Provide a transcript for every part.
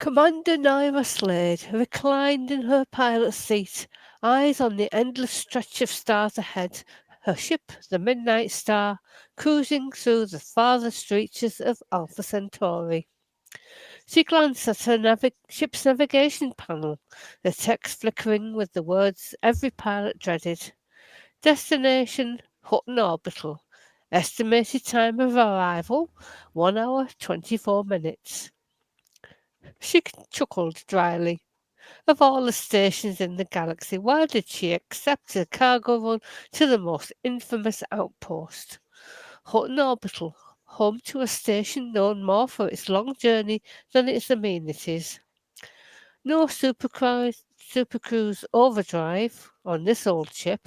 Commander Naira Slade reclined in her pilot's seat, eyes on the endless stretch of stars ahead, her ship, the Midnight Star, cruising through the farthest reaches of Alpha Centauri. She glanced at her ship's navigation panel, the text flickering with the words every pilot dreaded. Destination Hutton Orbital. Estimated time of arrival 1 hour 24 minutes. She chuckled dryly. Of all the stations in the galaxy, why did she accept a cargo run to the most infamous outpost? Hutton Orbital, home to a station known more for its long journey than its amenities. No Supercruise overdrive on this old ship,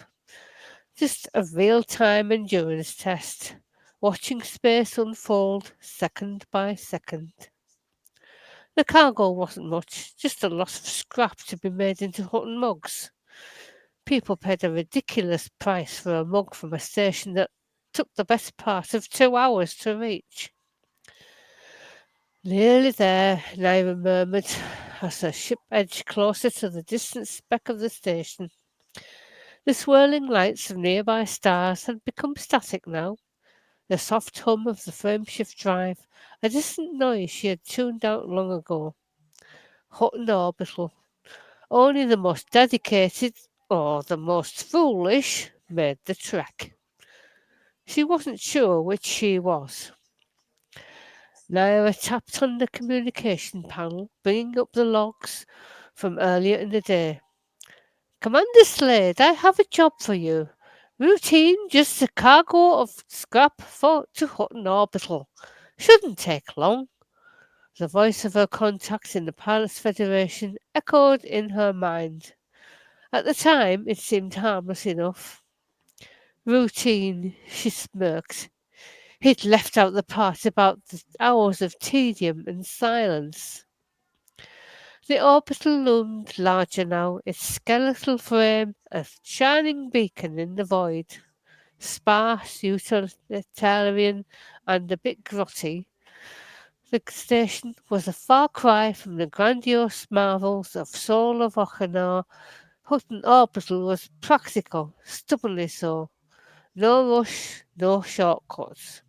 just a real-time endurance test, watching space unfold second by second. The cargo wasn't much, just a lot of scrap to be made into Hutton mugs. People paid a ridiculous price for a mug from a station that took the best part of 2 hours to reach. Nearly there, Naira murmured as her ship edged closer to the distant speck of the station. The swirling lights of nearby stars had become static now. The soft hum of the frameshift drive, a distant noise she had tuned out long ago. Hutton Orbital. Only the most dedicated or the most foolish made the trek. She wasn't sure which she was. Naira tapped on the communication panel, bringing up the logs from earlier in the day. Commander Slade, I have a job for you. Routine, just a cargo of scrap to Hutton Orbital. Shouldn't take long. The voice of her contact in the Pilots Federation echoed in her mind. At the time, it seemed harmless enough. Routine, she smirked. He'd left out the part about the hours of tedium and silence. The orbital loomed larger now, its skeletal frame a shining beacon in the void. Sparse, utilitarian, and a bit grotty, the station was a far cry from the grandiose marvels of Soul of Ochanor. Hutton Orbital was practical, stubbornly so. No rush, no shortcuts.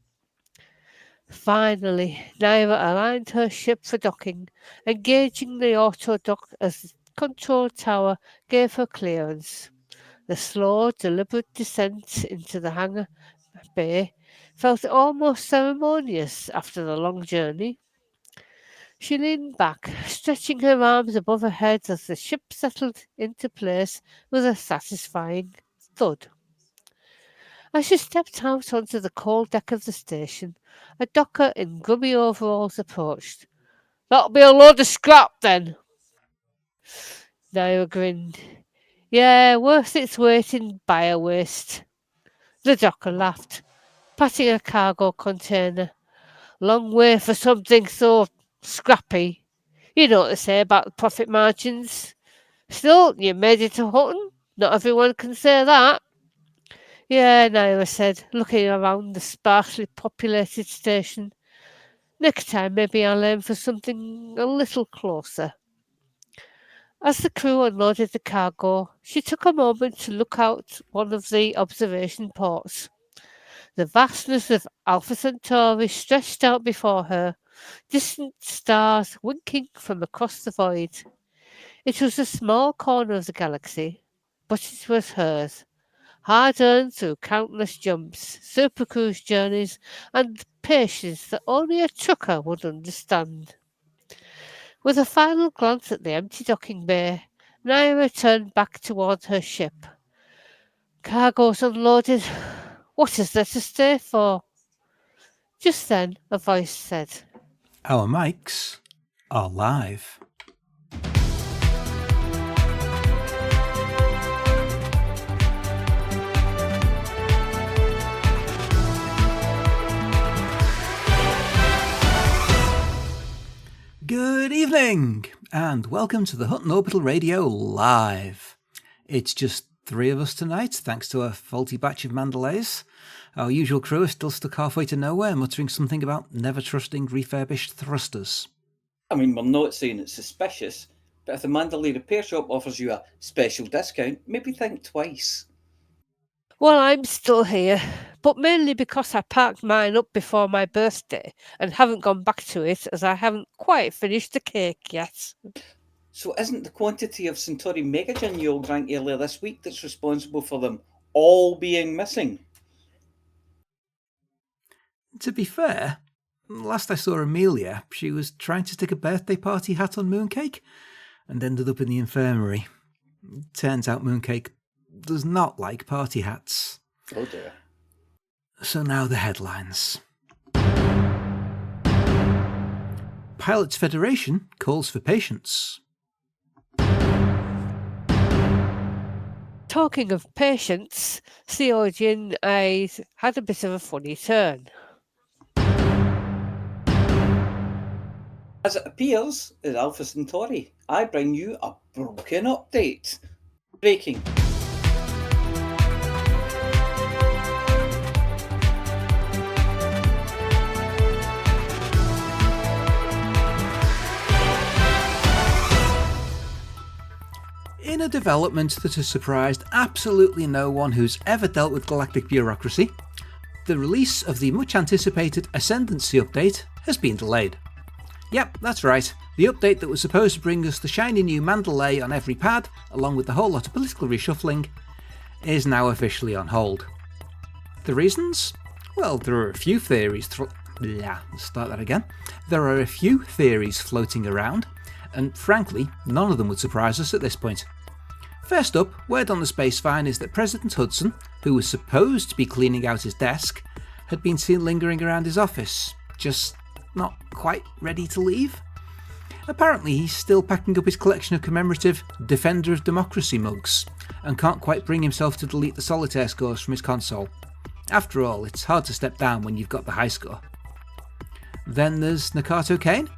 Finally, Naira aligned her ship for docking, engaging the auto dock as the control tower gave her clearance. The slow, deliberate descent into the hangar bay felt almost ceremonious after the long journey. She leaned back, stretching her arms above her head as the ship settled into place with a satisfying thud. As she stepped out onto the cold deck of the station, a docker in grubby overalls approached. That'll be a load of scrap then. Naira grinned. Yeah, worth its weight in bio waste. The docker laughed, patting a cargo container. Long way for something so scrappy. You know what they say about the profit margins. Still, you made it to Hutton. Not everyone can say that. Yeah, Naira said, looking around the sparsely populated station. Next time, maybe I'll aim for something a little closer. As the crew unloaded the cargo, she took a moment to look out one of the observation ports. The vastness of Alpha Centauri stretched out before her, distant stars winking from across the void. It was a small corner of the galaxy, but it was hers, hard earned through countless jumps, supercruise journeys, and patience that only a trucker would understand. With a final glance at the empty docking bay, Naira turned back toward her ship. Cargo's unloaded. What is there to stay for? Just then, a voice said, Our mics are live. Good evening, and welcome to the Hutton Orbital Radio Live. It's just 3 of us tonight, thanks to a faulty batch of Mandalays. Our usual crew is still stuck halfway to nowhere, muttering something about never trusting refurbished thrusters. I mean, we're not saying it's suspicious, but if the Mandalay repair shop offers you a special discount, maybe think twice. Well, I'm still here, but mainly because I parked mine up before my birthday and haven't gone back to it as I haven't quite finished the cake yet. So isn't the quantity of Centauri Megagin you all drank earlier this week that's responsible for them all being missing? To be fair, last I saw Amelia, she was trying to stick a birthday party hat on Mooncake and ended up in the infirmary. Turns out Mooncake does not like party hats. Oh dear. So now the headlines. Pilots Federation calls for patience. Talking of patience, Theogene eyes had a bit of a funny turn. As it appears in Alpha Centauri, I bring you a broken update. Breaking. In a development that has surprised absolutely no one who's ever dealt with galactic bureaucracy, the release of the much anticipated Ascendancy update has been delayed. Yep, that's right, the update that was supposed to bring us the shiny new Mandalay on every pad, along with a whole lot of political reshuffling, is now officially on hold. The reasons? Well, there are a few theories. There are a few theories floating around, and frankly, none of them would surprise us at this point. First up, word on the Spacefine is that President Hudson, who was supposed to be cleaning out his desk, had been seen lingering around his office, just not quite ready to leave. Apparently he's still packing up his collection of commemorative Defender of Democracy mugs, and can't quite bring himself to delete the solitaire scores from his console. After all, it's hard to step down when you've got the high score. Then there's Nakato Kane,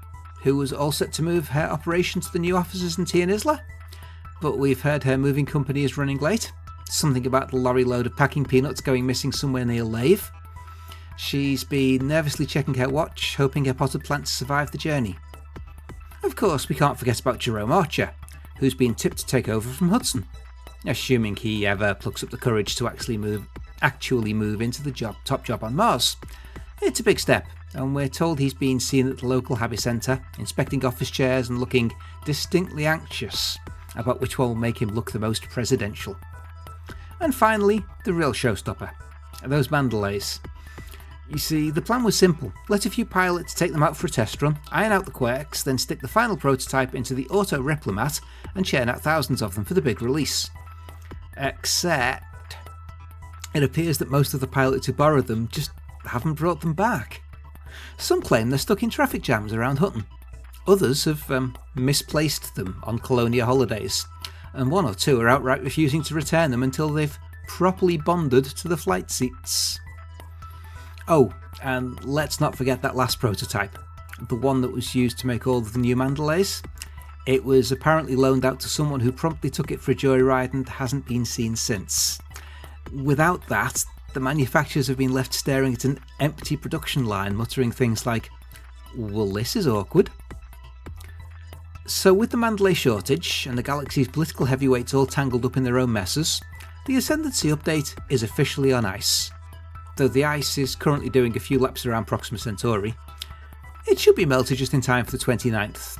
who was all set to move her operation to the new offices in Tia Isla, but we've heard her moving company is running late. Something about the lorry load of packing peanuts going missing somewhere near Lave. She's been nervously checking her watch, hoping her potted plants survive the journey. Of course, we can't forget about Jerome Archer, who's been tipped to take over from Hudson, assuming he ever plucks up the courage to actually move into the top job on Mars. It's a big step, and we're told he's been seen at the local Habby Centre, inspecting office chairs and looking distinctly anxious about which one will make him look the most presidential. And finally, the real showstopper, those Mandalays. You see, the plan was simple: let a few pilots take them out for a test run, iron out the quirks, then stick the final prototype into the auto replimat and churn out thousands of them for the big release. Except, it appears that most of the pilots who borrowed them just haven't brought them back. Some claim they're stuck in traffic jams around Hutton. Others have misplaced them on Colonia holidays, and one or two are outright refusing to return them until they've properly bonded to the flight seats. Oh, and let's not forget that last prototype, the one that was used to make all of the new Mandalays. It was apparently loaned out to someone who promptly took it for a joyride and hasn't been seen since. Without that, the manufacturers have been left staring at an empty production line, muttering things like, "Well, this is awkward." So with the Mandalay shortage and the galaxy's political heavyweights all tangled up in their own messes, the Ascendancy update is officially on ice. Though the ice is currently doing a few laps around Proxima Centauri, it should be melted just in time for the 29th.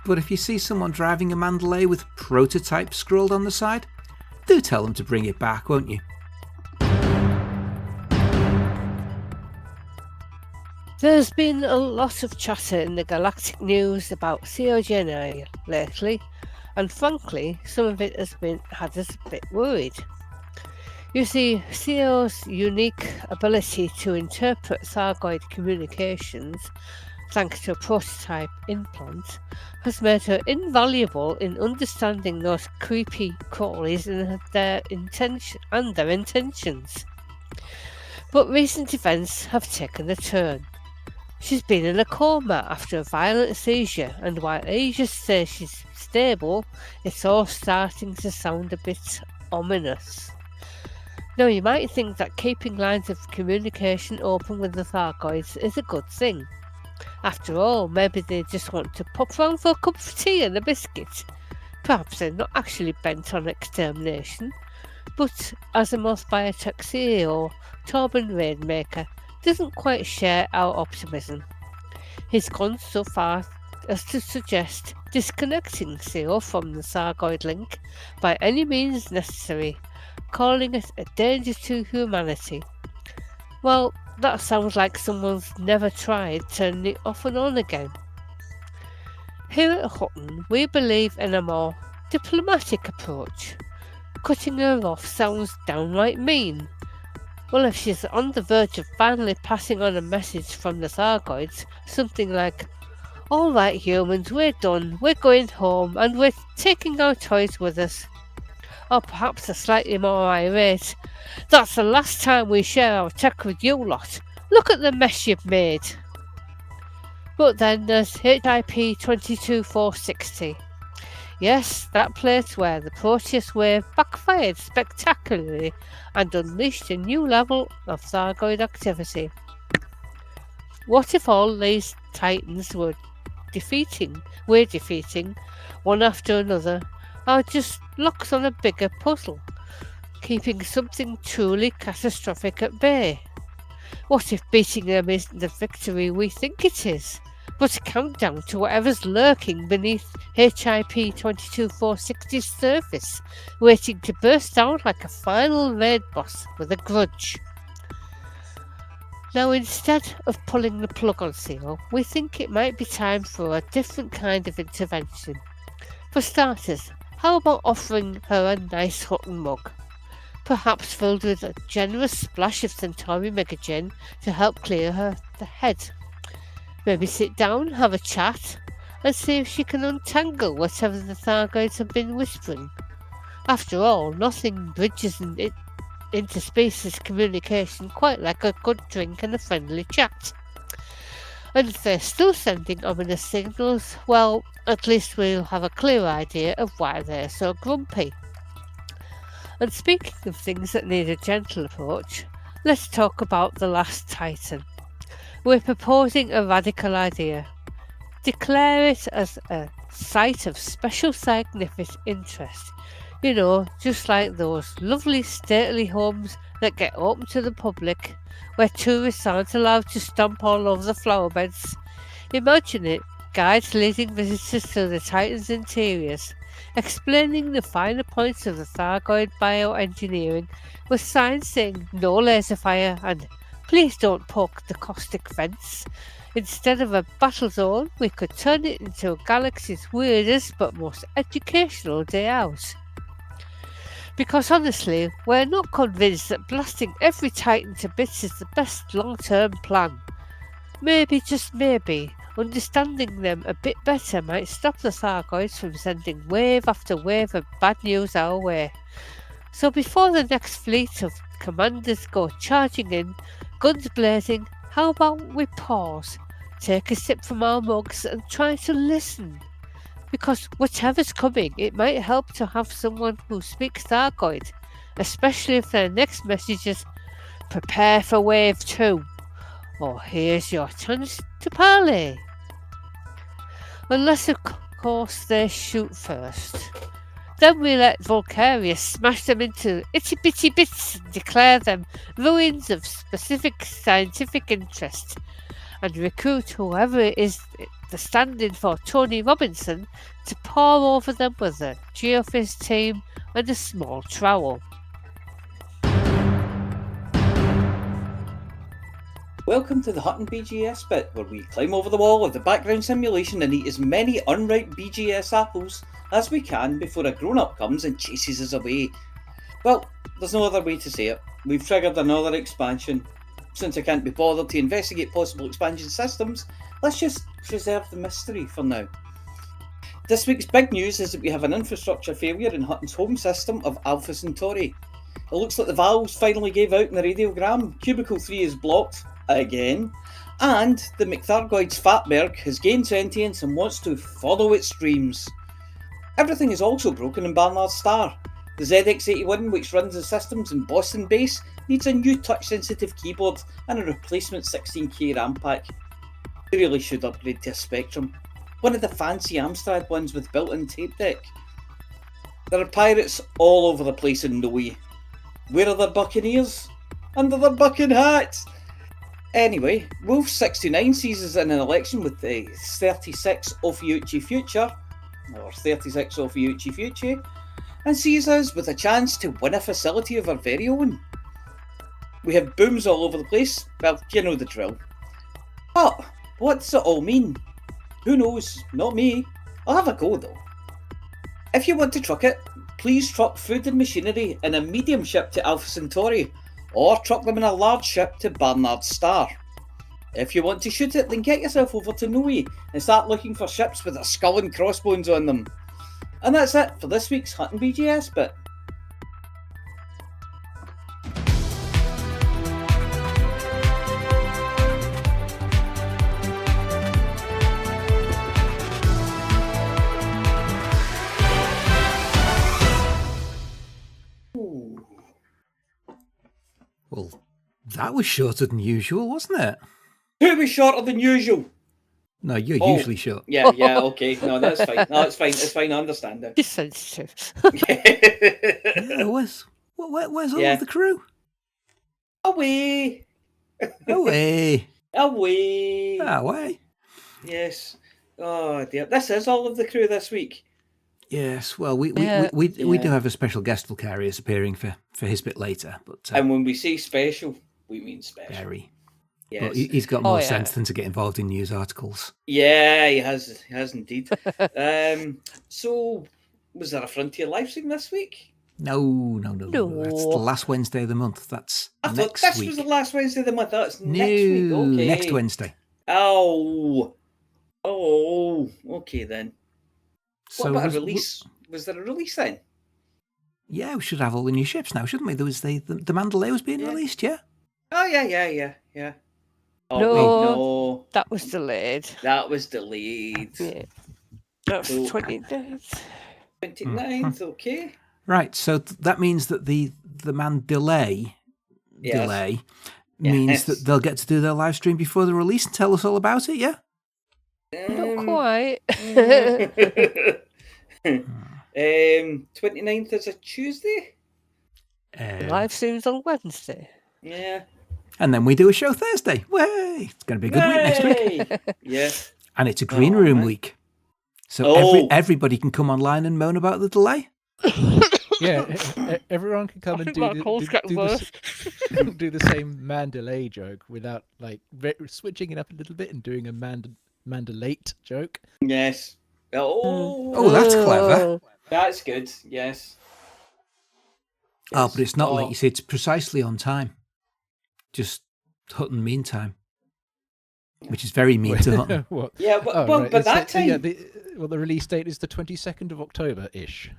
But if you see someone driving a Mandalay with prototype scrawled on the side, do tell them to bring it back, won't you? There's been a lot of chatter in the galactic news about Theogene lately, and frankly, some of it had us a bit worried. You see, Theo's unique ability to interpret Thargoid communications, thanks to a prototype implant, has made her invaluable in understanding those creepy crawlies and their intentions. But recent events have taken a turn. She's been in a coma after a violent seizure, and while Asia says she's stable, it's all starting to sound a bit ominous. Now, you might think that keeping lines of communication open with the Thargoids is a good thing, After all, maybe they just want to pop round for a cup of tea and a biscuit. Perhaps they're not actually bent on extermination, but Asimov's biotech CEO, Torben Rainmaker, doesn't quite share our optimism. He's gone so far as to suggest disconnecting CO from the Sargoid link by any means necessary, calling it a danger to humanity. Well, that sounds like someone's never tried turning it off and on again. Here at Hutton, we believe in a more diplomatic approach. Cutting her off sounds downright mean. Well, if she's on the verge of finally passing on a message from the Sargoids, something like, "All right, humans, we're done, we're going home, and we're taking our toys with us." Or perhaps a slightly more irate, "That's the last time we share our tech with you lot. Look at the mess you've made." But then there's HIP 22460. Yes, that place where the Proteus wave backfired spectacularly and unleashed a new level of Sargoid activity. What if all these titans we're defeating, one after another, are just locks on a bigger puzzle, keeping something truly catastrophic at bay? What if beating them isn't the victory we think it is, but a countdown to whatever's lurking beneath HIP 22460's surface, waiting to burst out like a final raid boss with a grudge? Now, instead of pulling the plug on CO, we think it might be time for a different kind of intervention. For starters, how about offering her a nice Hutton mug? Perhaps filled with a generous splash of Centauri Megagen to help clear her the head. Maybe sit down, have a chat, and see if she can untangle whatever the Thargoids have been whispering. After all, nothing bridges interspecies communication quite like a good drink and a friendly chat. And if they're still sending ominous signals, well, at least we'll have a clear idea of why they're so grumpy. And speaking of things that need a gentle approach, let's talk about the last Titan. We're proposing a radical idea. Declare it as a site of special scientific interest. You know, just like those lovely stately homes that get open to the public, where tourists aren't allowed to stomp all over the flower beds. Imagine it, guides leading visitors to the Titan's interiors, explaining the finer points of the Thargoid bioengineering, with signs saying no laser fire and please don't poke the caustic vents. Instead of a battle zone, we could turn it into a galaxy's weirdest but most educational day out. Because honestly, we're not convinced that blasting every Titan to bits is the best long-term plan. Maybe, just maybe, understanding them a bit better might stop the Thargoids from sending wave after wave of bad news our way. So before the next fleet of commanders go charging in, guns blazing, how about we pause, take a sip from our mugs and try to listen? Because whatever's coming, it might help to have someone who speaks Thargoid, especially if their next message is "Prepare for wave 2," or "Here's your chance to parley." Unless, of course, they shoot first. Then we let Volcarius smash them into itty-bitty bits and declare them ruins of specific scientific interest, and recruit whoever is the stand-in for Tony Robinson to pour over them with a Geophys team and a small trowel. Welcome to the Hutton BGS bit, where we climb over the wall of the background simulation and eat as many unripe BGS apples as we can before a grown-up comes and chases us away. Well, there's no other way to say it. We've triggered another expansion. Since I can't be bothered to investigate possible expansion systems, let's just preserve the mystery for now. This week's big news is that we have an infrastructure failure in Hutton's home system of Alpha Centauri. It looks like the valves finally gave out in the radiogram, Cubicle 3 is blocked, again, and the McThargoid's Fatberg has gained sentience and wants to follow its dreams. Everything is also broken in Barnard's star. The ZX81, which runs the systems in Boston base, needs a new touch-sensitive keyboard and a replacement 16K RAM pack. They really should upgrade to a Spectrum. One of the fancy Amstrad ones with built-in tape deck. There are pirates all over the place in Norway. Where are their buccaneers? Under their bucking hats! Anyway, Wolf69 sees us in an election with the 36 Ophiuchi Future, or 36 Ophiuchi Future, and sees us with a chance to win a facility of our very own. We have booms all over the place. Well, you know the drill. But what does it all mean? Who knows? Not me. I'll have a go though. If you want to truck it, please truck food and machinery in a medium ship to Alpha Centauri, or truck them in a large ship to Barnard's Star. If you want to shoot it, then get yourself over to Norway and start looking for ships with a skull and crossbones on them. And that's it for this week's Hutton BGS bit. Well, that was shorter than usual, wasn't it? Who was shorter than usual? No, you're usually short. Yeah, okay. No, that's fine. No, it's fine. It's fine. I understand it. You're sensitive. Yeah, where's all of the crew? Away. Away. Away. Away. Yes. Oh dear. This is all of the crew this week. Yes, well, we do have a special guest Vulcarius appearing for his bit later, but and when we say special, we mean special. Very. Yes. Well, he's got more sense than to get involved in news articles. Yeah, he has. He has indeed. So, was there a Frontier live stream this week? No. That's the last Wednesday of the month. That's I next thought this week. was the last Wednesday of the month. That's next week. Okay. Next Wednesday. Oh, okay then. So what about a release? Was there a release then? Yeah, we should have all the new ships now, shouldn't we? There was the Mandalay was being released, yeah? Oh, yeah. Oh, No. wait, no. That was delayed. That was delayed. Yeah. That's the 29th. 29th, okay. Right, so that means that the Mandalay delay means that they'll get to do their live stream before the release and tell us all about it, yeah? Not quite. 29th is a Tuesday? Live streams on Wednesday. Yeah. And then we do a show Thursday. Way! It's going to be a good week next week. Yeah. And it's a green room week. So everybody can come online and moan about the delay. Yeah, everyone can come and do the same Mandalay joke without switching it up a little bit and doing a Mandalate joke. Yes. Oh, that's clever. That's good. Yes. Oh, but it's not like you say. It's precisely on time. Just Hutton mean time, which is very mean to Hutton. What? Yeah, but that time. The release date is the 22nd of October-ish.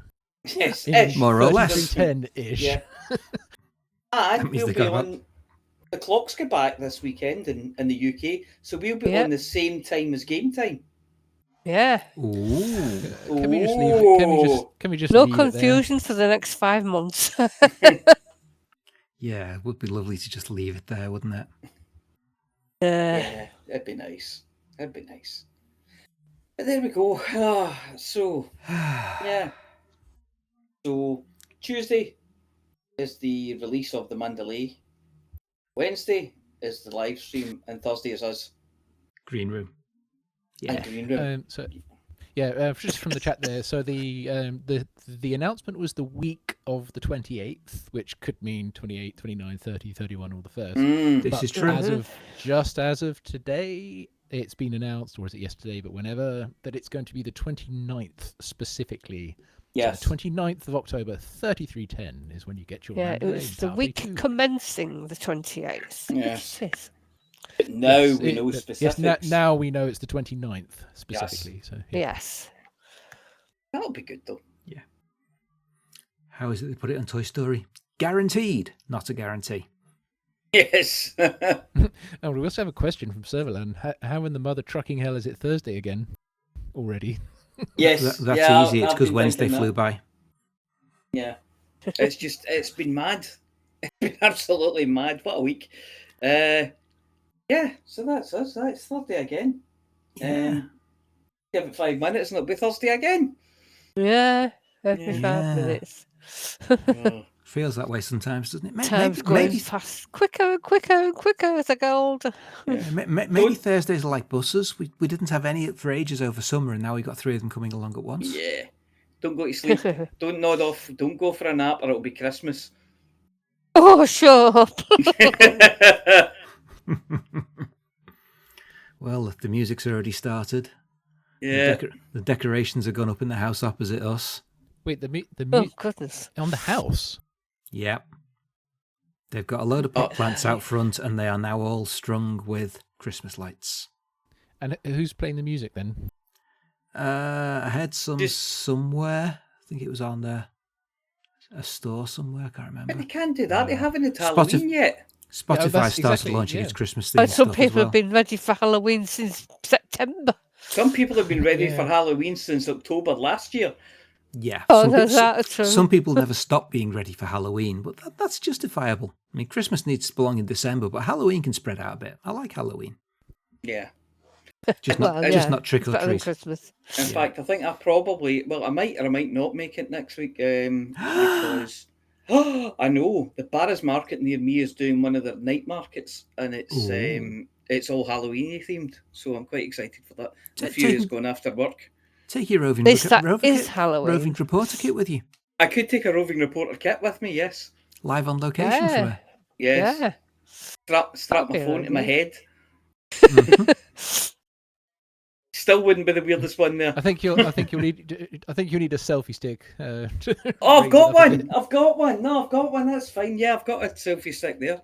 Yes, more or less. 10-ish. Yeah. And we'll be on. The clocks go back this weekend in the UK, so we'll be on the same time as game time. Yeah. Ooh. Can we just leave? Can we just no leave confusion for the next 5 months. Yeah, it would be lovely to just leave it there, wouldn't it? Yeah, it'd be nice. It'd be nice. But there we go. So Tuesday is the release of the Mandalay. Wednesday is the live stream, and Thursday is us. Green room. Yeah. And green room. Just from the chat there. So the announcement was the week of the 28th, which could mean 28, 29, 30, 31, or the 1st. This is true. As of today, it's been announced, or is it yesterday, but whenever, that it's going to be the 29th specifically. Yes. So 29th of October, 3310 is when you get your Mandalay. It's the week commencing the 28th. Yes. Yes. Now we know specifics. Yes, now we know it's the 29th specifically. Yes. So Yes. That'll be good though. Yeah. How is it they put it on Toy Story? Guaranteed, not a guarantee. Yes. Oh, we also have a question from Serverland. How in the mother trucking hell is it Thursday again already? Yes. That's easy. It's because Wednesday flew by. Yeah. It's been mad. It's been absolutely mad. What a week. Yeah, so that's us. It's Thursday again. Yeah. Give it 5 minutes and it'll be Thursday again. Yeah, every 5 Yeah. minutes. Oh. Feels that way sometimes, doesn't it? Time's going fast, quicker and quicker and quicker as I get older. Yeah. Maybe Thursdays are like buses. We didn't have any for ages over summer, and now we got 3 of them coming along at once. Yeah. Don't go to sleep. Don't nod off. Don't go for a nap or it'll be Christmas. Oh, shut up. Well, the music's already started. Yeah. The decorations have gone up in the house opposite us. Wait, the Oh, goodness. on the house? Yep. They've got a load of pot plants out front, and they are now all strung with Christmas lights. And who's playing the music then? I heard somewhere. I think it was on a store somewhere. I can't remember. But they can't do that. They haven't had Halloween yet. Spotify started exactly, launching yeah. its Christmas theme And some stuff people as well. have been ready for Halloween since September. Some people have been ready Yeah. for Halloween since October last year. Yeah. Oh, that's true. Some people never stop being ready for Halloween, but that's justifiable. I mean, Christmas needs to belong in December, but Halloween can spread out a bit. I like Halloween. Yeah. Just Well, not trick or better than treat. Christmas. In fact, I think I might or I might not make it next week because I know the Barras Market near me is doing one of their night markets, and it's all Halloweeny themed. So I'm quite excited for that. A few is going after work. Take your roving Is Halloween. roving reporter kit with you. I could take a roving reporter kit with me. Yes. Live on location from her. Yes. Yeah. Strap my Okay, phone to my lovely. head. Still wouldn't be the weirdest one there. I think you need a selfie stick. Oh, I've got one. I've got one. No, I've got one. That's fine. Yeah, I've got a selfie stick there.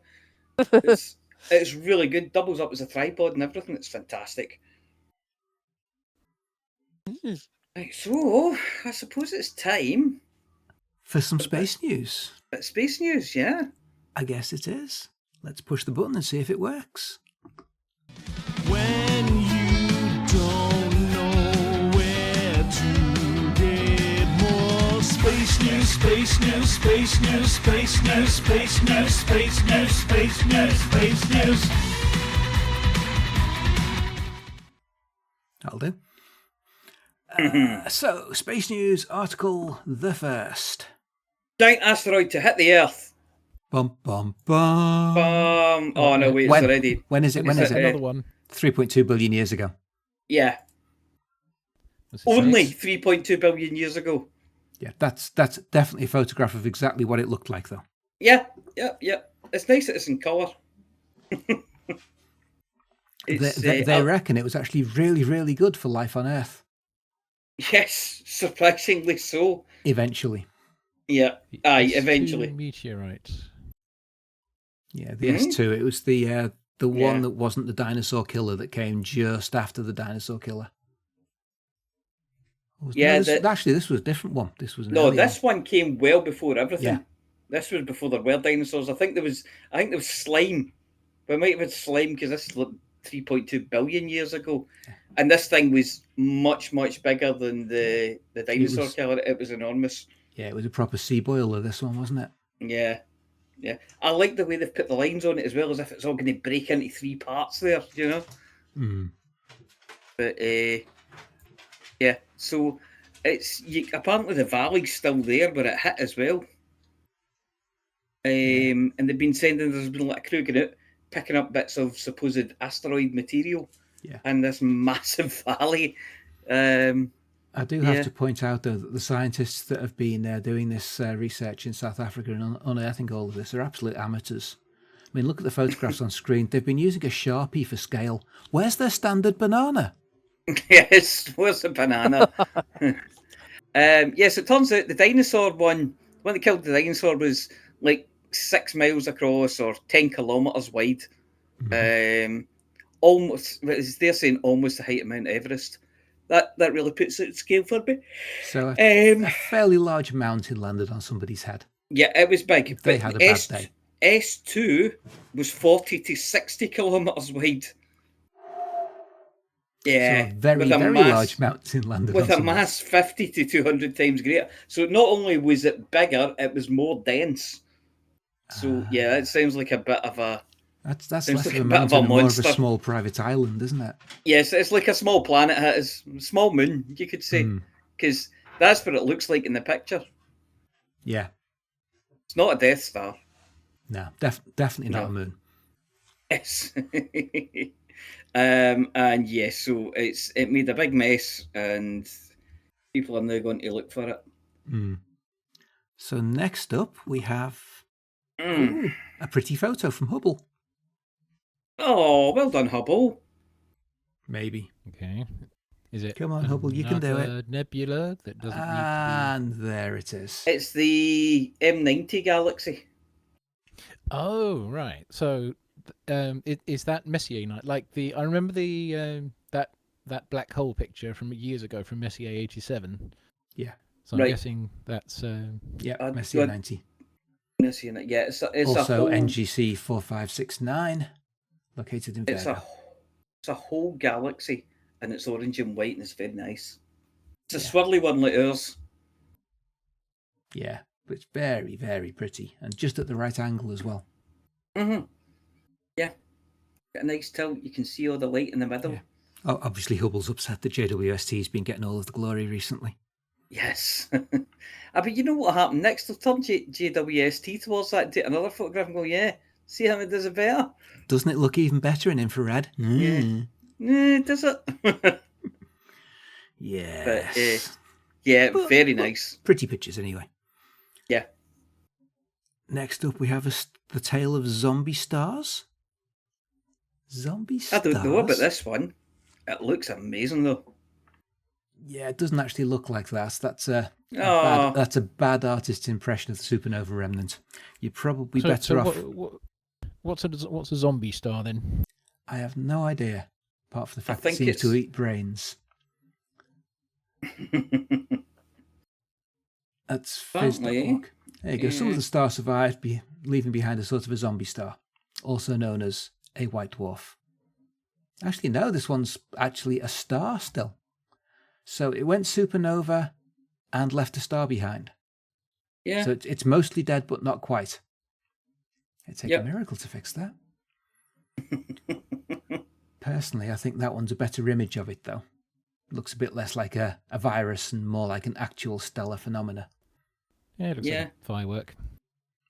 It's really good. Doubles up as a tripod and everything. It's fantastic. Right, so I suppose it's time For some space news. for space news. Yeah. I guess it is. Let's push the button and see if it works. When you don't know where to get more space news, space news, space news, space news, space news, space news, space news, space news. That'll do. So, space news article the first. Giant asteroid to hit the Earth. Bum, bum, bum. Oh no, wait, it's already. When is it? When is it? Another one. 3.2 billion years ago. Yeah. Was it Only six? 3.2 billion years ago. Yeah, that's definitely a photograph of exactly what it looked like, though. Yeah. It's nice that it's in colour. They reckon it was actually really, really good for life on Earth. Yes, surprisingly so. Eventually. Yeah. Aye, S2 eventually. meteorite. Yeah, the S2. It was the one that wasn't the dinosaur killer that came just after the dinosaur killer. Actually, this was a different one. This was This one came well before everything. Yeah. This was before there were dinosaurs. I think there was slime. We might have had slime because this is like 3.2 billion years ago, and this thing was much, much bigger than the dinosaur killer. It was enormous. Yeah, it was a proper sea boiler. This one, wasn't it? Yeah. I like the way they've put the lines on it as well, as if it's all going to break into 3 parts there. You know. Mm. But yeah. So apparently the valley's still there, but it hit as well. And there's been like a crew going out picking up bits of supposed asteroid material. Yeah. And this massive valley. I do have to point out, though, that the scientists that have been doing this research in South Africa and unearthing all of this are absolute amateurs. I mean, look at the photographs on screen. They've been using a Sharpie for scale. Where's their standard banana? Yes, where's the banana? Yes, it turns out the dinosaur one, the one that killed the dinosaur, was like 6 miles across or 10 kilometres wide. Mm-hmm. Almost, they're saying almost the height of Mount Everest. That really puts it in scale for me. So a fairly large mountain landed on somebody's head. Yeah, it was big. They had a bad day. S2 was 40 to 60 kilometres wide. Yeah. So a very large mountain landed on with a somebody. mass 50 to 200 times greater. So not only was it bigger, it was more dense. So yeah, it sounds like a bit of a That's Sounds less like of a a bit of a mountain and more of a monster. small private island, isn't it? Yes, it's like a small planet. It's a small moon, you could say, because that's what it looks like in the picture. Yeah. It's not a Death Star. No, definitely not No. a moon. Yes. And yes, so it made a big mess, and people are now going to look for it. So next up, we have Mm. a pretty photo from Hubble. Oh, well done, Hubble. Maybe. Okay. Is it? Come on, Hubble, you can do it. another nebula that doesn't need And there it is. It's the M90 galaxy. to be. Oh, right. So, is that Messier night? Like I remember the that black hole picture from years ago from Messier 87. Yeah. So I'm Right. guessing that's Yeah, Messier 90. Missing it. Yeah, it's Also a whole, NGC 4569, located in Virgo. it's a whole galaxy, and it's orange and white, and it's very nice. It's a swirly one like ours. Yeah, but it's very, very pretty, and just at the right angle as well. Mm-hmm. Yeah, got a nice tilt. You can see all the light in the middle. Yeah. Oh, obviously Hubble's upset that JWST's been getting all of the glory recently. Yes. But you know what happened next? They'll turn JWST towards that, take another photograph and go, yeah, see how it does it better? Doesn't it look even better in infrared? Yeah. Does it? Yes. Yeah, But very nice. Pretty pictures anyway. Yeah. Next up, we have the tale of zombie stars. Zombie I stars? don't know about this one. It looks amazing, though. Yeah, it doesn't actually look like that. That's a Aw. bad artist's impression of the supernova remnant. You're probably better off. What's a zombie star then? I have no idea, apart from the fact it think seems to it's- eat brains. That's Apparently, Fizz.org. There you go. Some of the stars survived, leaving behind a sort of a zombie star, also known as a white dwarf. Actually, no, this one's actually a star still. So it went supernova and left a star behind. Yeah. So it's mostly dead, but not quite. It'd take Yep. a miracle to fix that. Personally, I think that one's a better image of it, though. It looks a bit less like a virus and more like an actual stellar phenomena. Yeah, it looks like a firework.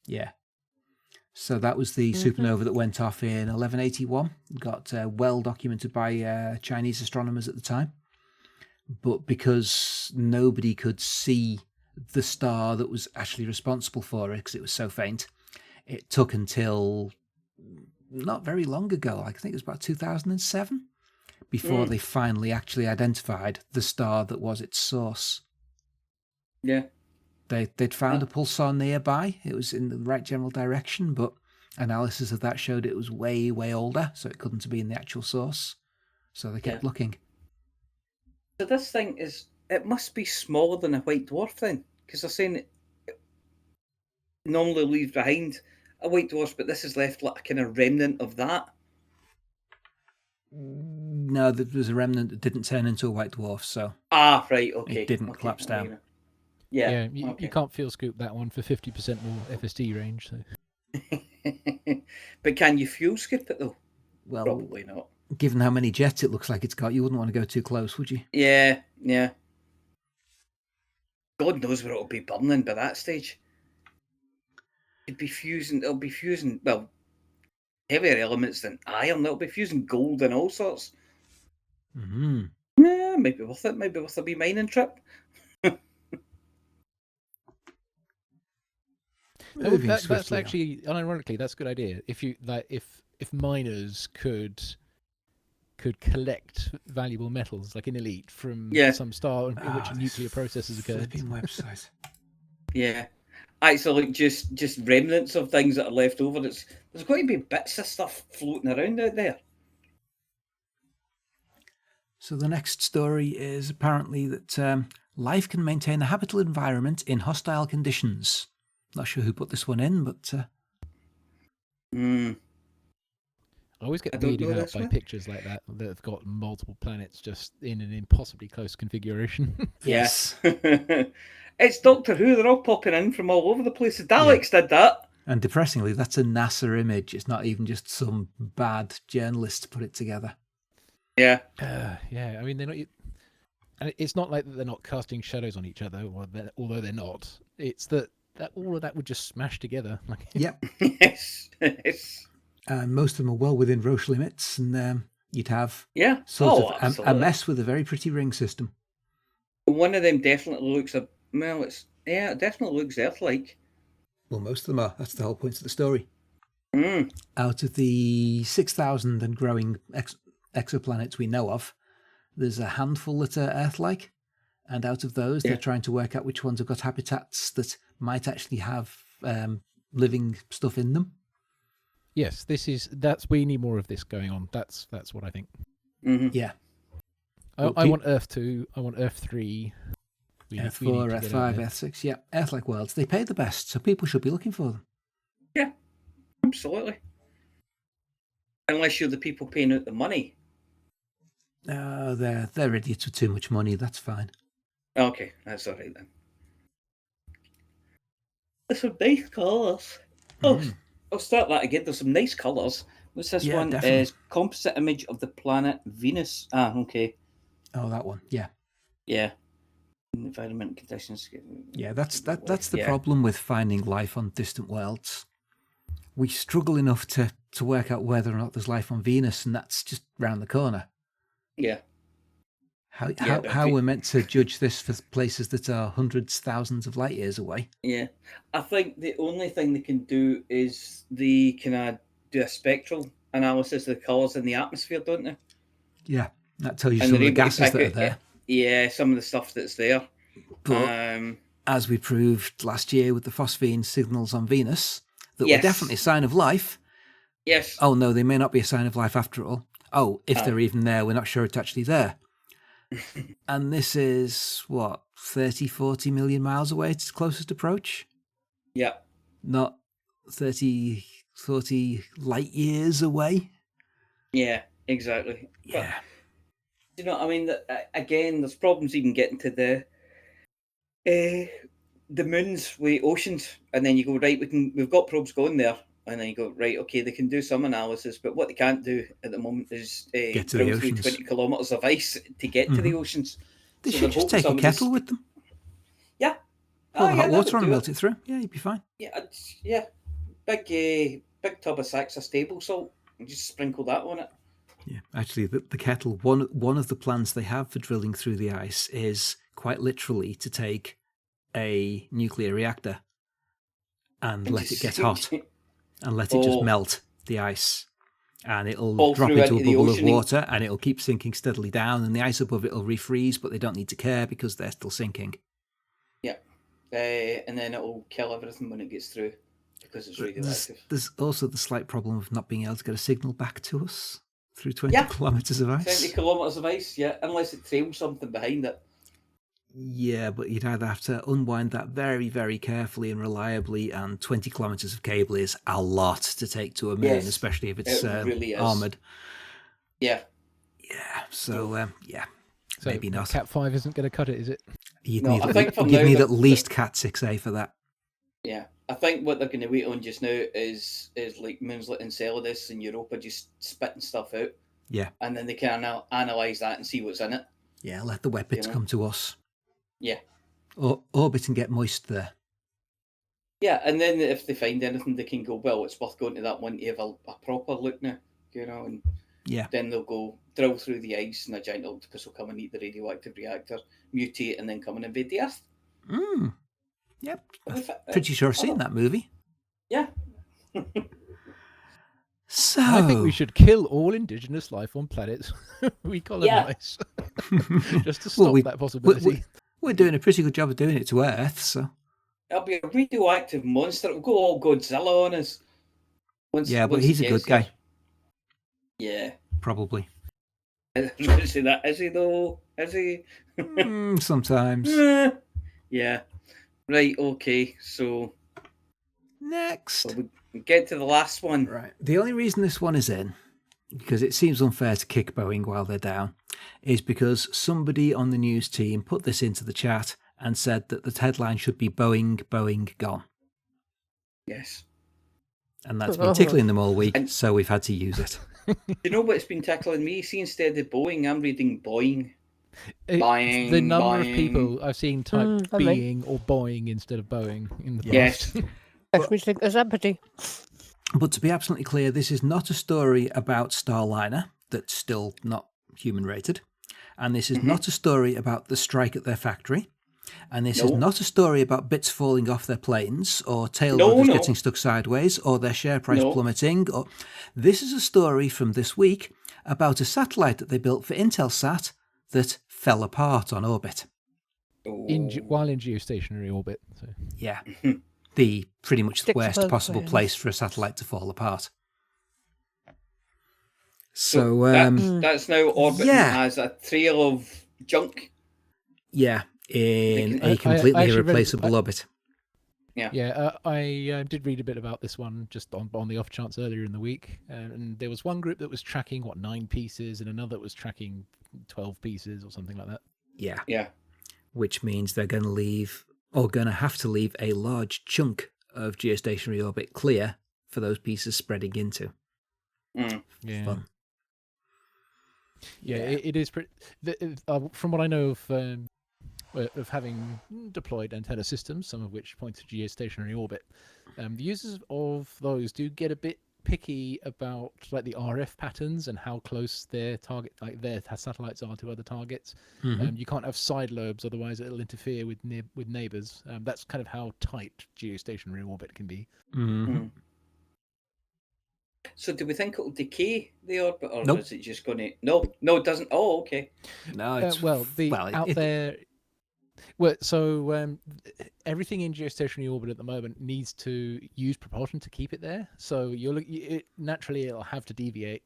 Yeah. So that was the supernova that went off in 1181. Got well documented by Chinese astronomers at the time. But because nobody could see the star that was actually responsible for it, because it was so faint, it took until not very long ago, I think it was about 2007, before they finally actually identified the star that was its source. Yeah. They'd found a pulsar nearby. It was in the right general direction, but analysis of that showed it was way, way older, so it couldn't have been the actual source. So they kept looking. So this thing it must be smaller than a white dwarf then, because they're saying it normally leaves behind a white dwarf, but this is left like a kind of remnant of that. No, there was a remnant that didn't turn into a white dwarf, so Ah, right, okay. it didn't Okay, collapse down. Yeah. You can't fuel scoop that one for 50% more FSD range. So. But can you fuel skip it though? Well, Probably not. given how many jets it looks like it's got, you wouldn't want to go too close, would you? Yeah. God knows where it'll be burning by that stage. It'll be fusing, well, heavier elements than iron. It'll be fusing gold and all sorts. Mm-hmm. Yeah, maybe worth it. Maybe worth a wee mining trip. That's actually, unironically, that's a good idea. If you if miners could collect valuable metals like an elite from some star in which a nuclear process has occurred. Flipping website. Yeah. So like just remnants of things that are left over. There's going to be bits of stuff floating around out there. So the next story is apparently that life can maintain a habitable environment in hostile conditions. Not sure who put this one in, but... I always get don't know weirded out this by one. pictures like that have got multiple planets just in an impossibly close configuration. Yes. It's Doctor Who. They're all popping in from all over the place. The Daleks did that. And depressingly, that's a NASA image. It's not even just some bad journalist put it together. Yeah. Yeah, I mean, they're not. And it's not like that they're not casting shadows on each other, although they're not. It's that all of that would just smash together. Like, Yep. Yes. And most of them are well within Roche limits, and you'd have Yeah. sort of a absolutely. mess with a very pretty ring system. One of them definitely looks it definitely looks Earth-like. Well, most of them are. That's the whole point of the story. Mm. Out of the 6,000 and growing exoplanets we know of, there's a handful that are Earth-like, and out of those, they're trying to work out which ones have got habitats that might actually have living stuff in them. yes, we need more of this going on. That's what I think. Mm-hmm. Yeah. I want Earth 2. I want Earth 3. F4, F5, F6, yeah. Earth-like worlds. They pay the best, so people should be looking for them. Yeah, absolutely. Unless you're the people paying out the money. They're idiots with too much money. That's fine. Okay, that's all right then. There's some nice colours. Oh, I'll start that again. There's some nice colours. What's this one? Definitely. Is composite image of the planet Venus. Ah, okay. Oh, that one. Yeah. Yeah. Environment conditions. Yeah, that's the problem with finding life on distant worlds. We struggle enough to work out whether or not there's life on Venus, and that's just round the corner. Yeah. How we're meant to judge this for places that are hundreds, thousands of light years away? Yeah. I think the only thing they can do is they can do a spectral analysis of the colours in the atmosphere, don't they? Yeah, that tells you And some of they're the able to gases pick that are out, there. Yeah, some of the stuff that's there. But as we proved last year with the phosphine signals on Venus, that were Yes. definitely a sign of life. Yes. Oh, no, they may not be a sign of life after all. Oh, if they're even there, we're not sure it's actually there. And this is, 30, 40 million miles away, its closest approach? Yeah. Not 30, 40 light years away? Yeah, exactly. Yeah. But, you know, I mean, again, there's problems even getting to the moons with oceans, and then you go, right, we've got probes going there, and then you go, right, okay, they can do some analysis, but what they can't do at the moment is Get to the drill through oceans. 20 kilometres of ice to get to the oceans. They So should they're just hoping take a some of kettle this- with them. Yeah. Pour the hot that water would on and do melt it through. Yeah, you'd be fine. Yeah, yeah. Big tub of Saxa stable salt, and just sprinkle that on it. Yeah, actually, the kettle, one of the plans they have for drilling through the ice is quite literally to take a nuclear reactor and let it get hot and let it just melt the ice. And it'll Fall drop through into a into the bubble of ocean. water and it'll keep sinking steadily down, and the ice above it will refreeze, but they don't need to care because they're still sinking. Yeah. And then it'll kill everything when it gets through because it's radioactive. There's also the slight problem of not being able to get a signal back to us through 20 kilometres of ice. 20 kilometres of ice, yeah, unless it trails something behind it. Yeah, but you'd either have to unwind that very, very carefully and reliably, and 20 kilometres of cable is a lot to take to a moon, Yes, especially if it's it really is. armoured. Yeah. Yeah, so, So maybe not. Cat 5 isn't going to cut it, is it? You'd No, need, I think for you'd now need that- at least Cat 6A for that. Yeah. I think what they're going to wait on just now is like moons like Enceladus and Europa just spitting stuff out. Yeah. And then they can analyse that and see what's in it. Yeah, let the wet bits come to us. Yeah. Or orbit and get moist there. Yeah, and then if they find anything, they can go, well, it's worth going to that one to have a proper look now, and then they'll go drill through the ice and a giant octopus will come and eat the radioactive reactor, mutate, and then come and invade the Earth. Yep. Pretty sure I've seen that movie. Yeah. So I think we should kill all indigenous life on planets we colonize. Just to stop that possibility. We're doing a pretty good job of doing it to Earth, so. It'll be a radioactive monster. It'll go all Godzilla on us. But he's a good guy. Yeah. Probably. Is he that? Is he though? Is he? Sometimes. Yeah. Right, okay, so. Next. So we get to the last one. Right. The only reason this one is in, because it seems unfair to kick Boeing while they're down, is because somebody on the news team put this into the chat and said that the headline should be Boeing, Boeing gone. Yes. And that's been tickling them all week, And- so we've had to use it. You know what's been tickling me? See, instead of Boeing, I'm reading Boeing. Boing, The number of boing. people I've seen type I like- being or Boeing instead of Boeing in the Yes. past. Makes me think there's empathy. But to be absolutely clear, this is not a story about Starliner that's still not human rated. And this is not a story about the strike at their factory. And this is No. not a story about bits falling off their planes or tail No, rudders no. getting stuck sideways or their share price No. plummeting. This is a story from this week about a satellite that they built for Intelsat that fell apart on orbit. While in geostationary orbit. So. Yeah. The pretty much the Stick to worst both possible planes. place for a satellite to fall apart. So So, that's now orbiting yeah. as a trail of junk. yeah, in I a completely actually read- irreplaceable orbit. Yeah. I did read a bit about this one just on the off chance earlier in the week, and there was one group that was tracking 9 pieces, and another that was tracking 12 pieces or something like that. Yeah, Yeah. which means they're going to leave, or going to have to leave, a large chunk of geostationary orbit clear for those pieces spreading into. Mm. Yeah, Fun. yeah, it is pretty. From what I know of having deployed antenna systems, some of which point to geostationary orbit, the users of those do get a bit picky about like the RF patterns and how close their target, like their satellites, are to other targets. You can't have side lobes, otherwise it'll interfere with neighbors. That's kind of how tight geostationary orbit can be. Mm. So do we think it'll decay the orbit, or Nope. is it just going to... No, it doesn't. Oh, okay. No, it's Out there. Well, so everything in geostationary orbit at the moment needs to use propulsion to keep it there. So naturally it'll have to deviate.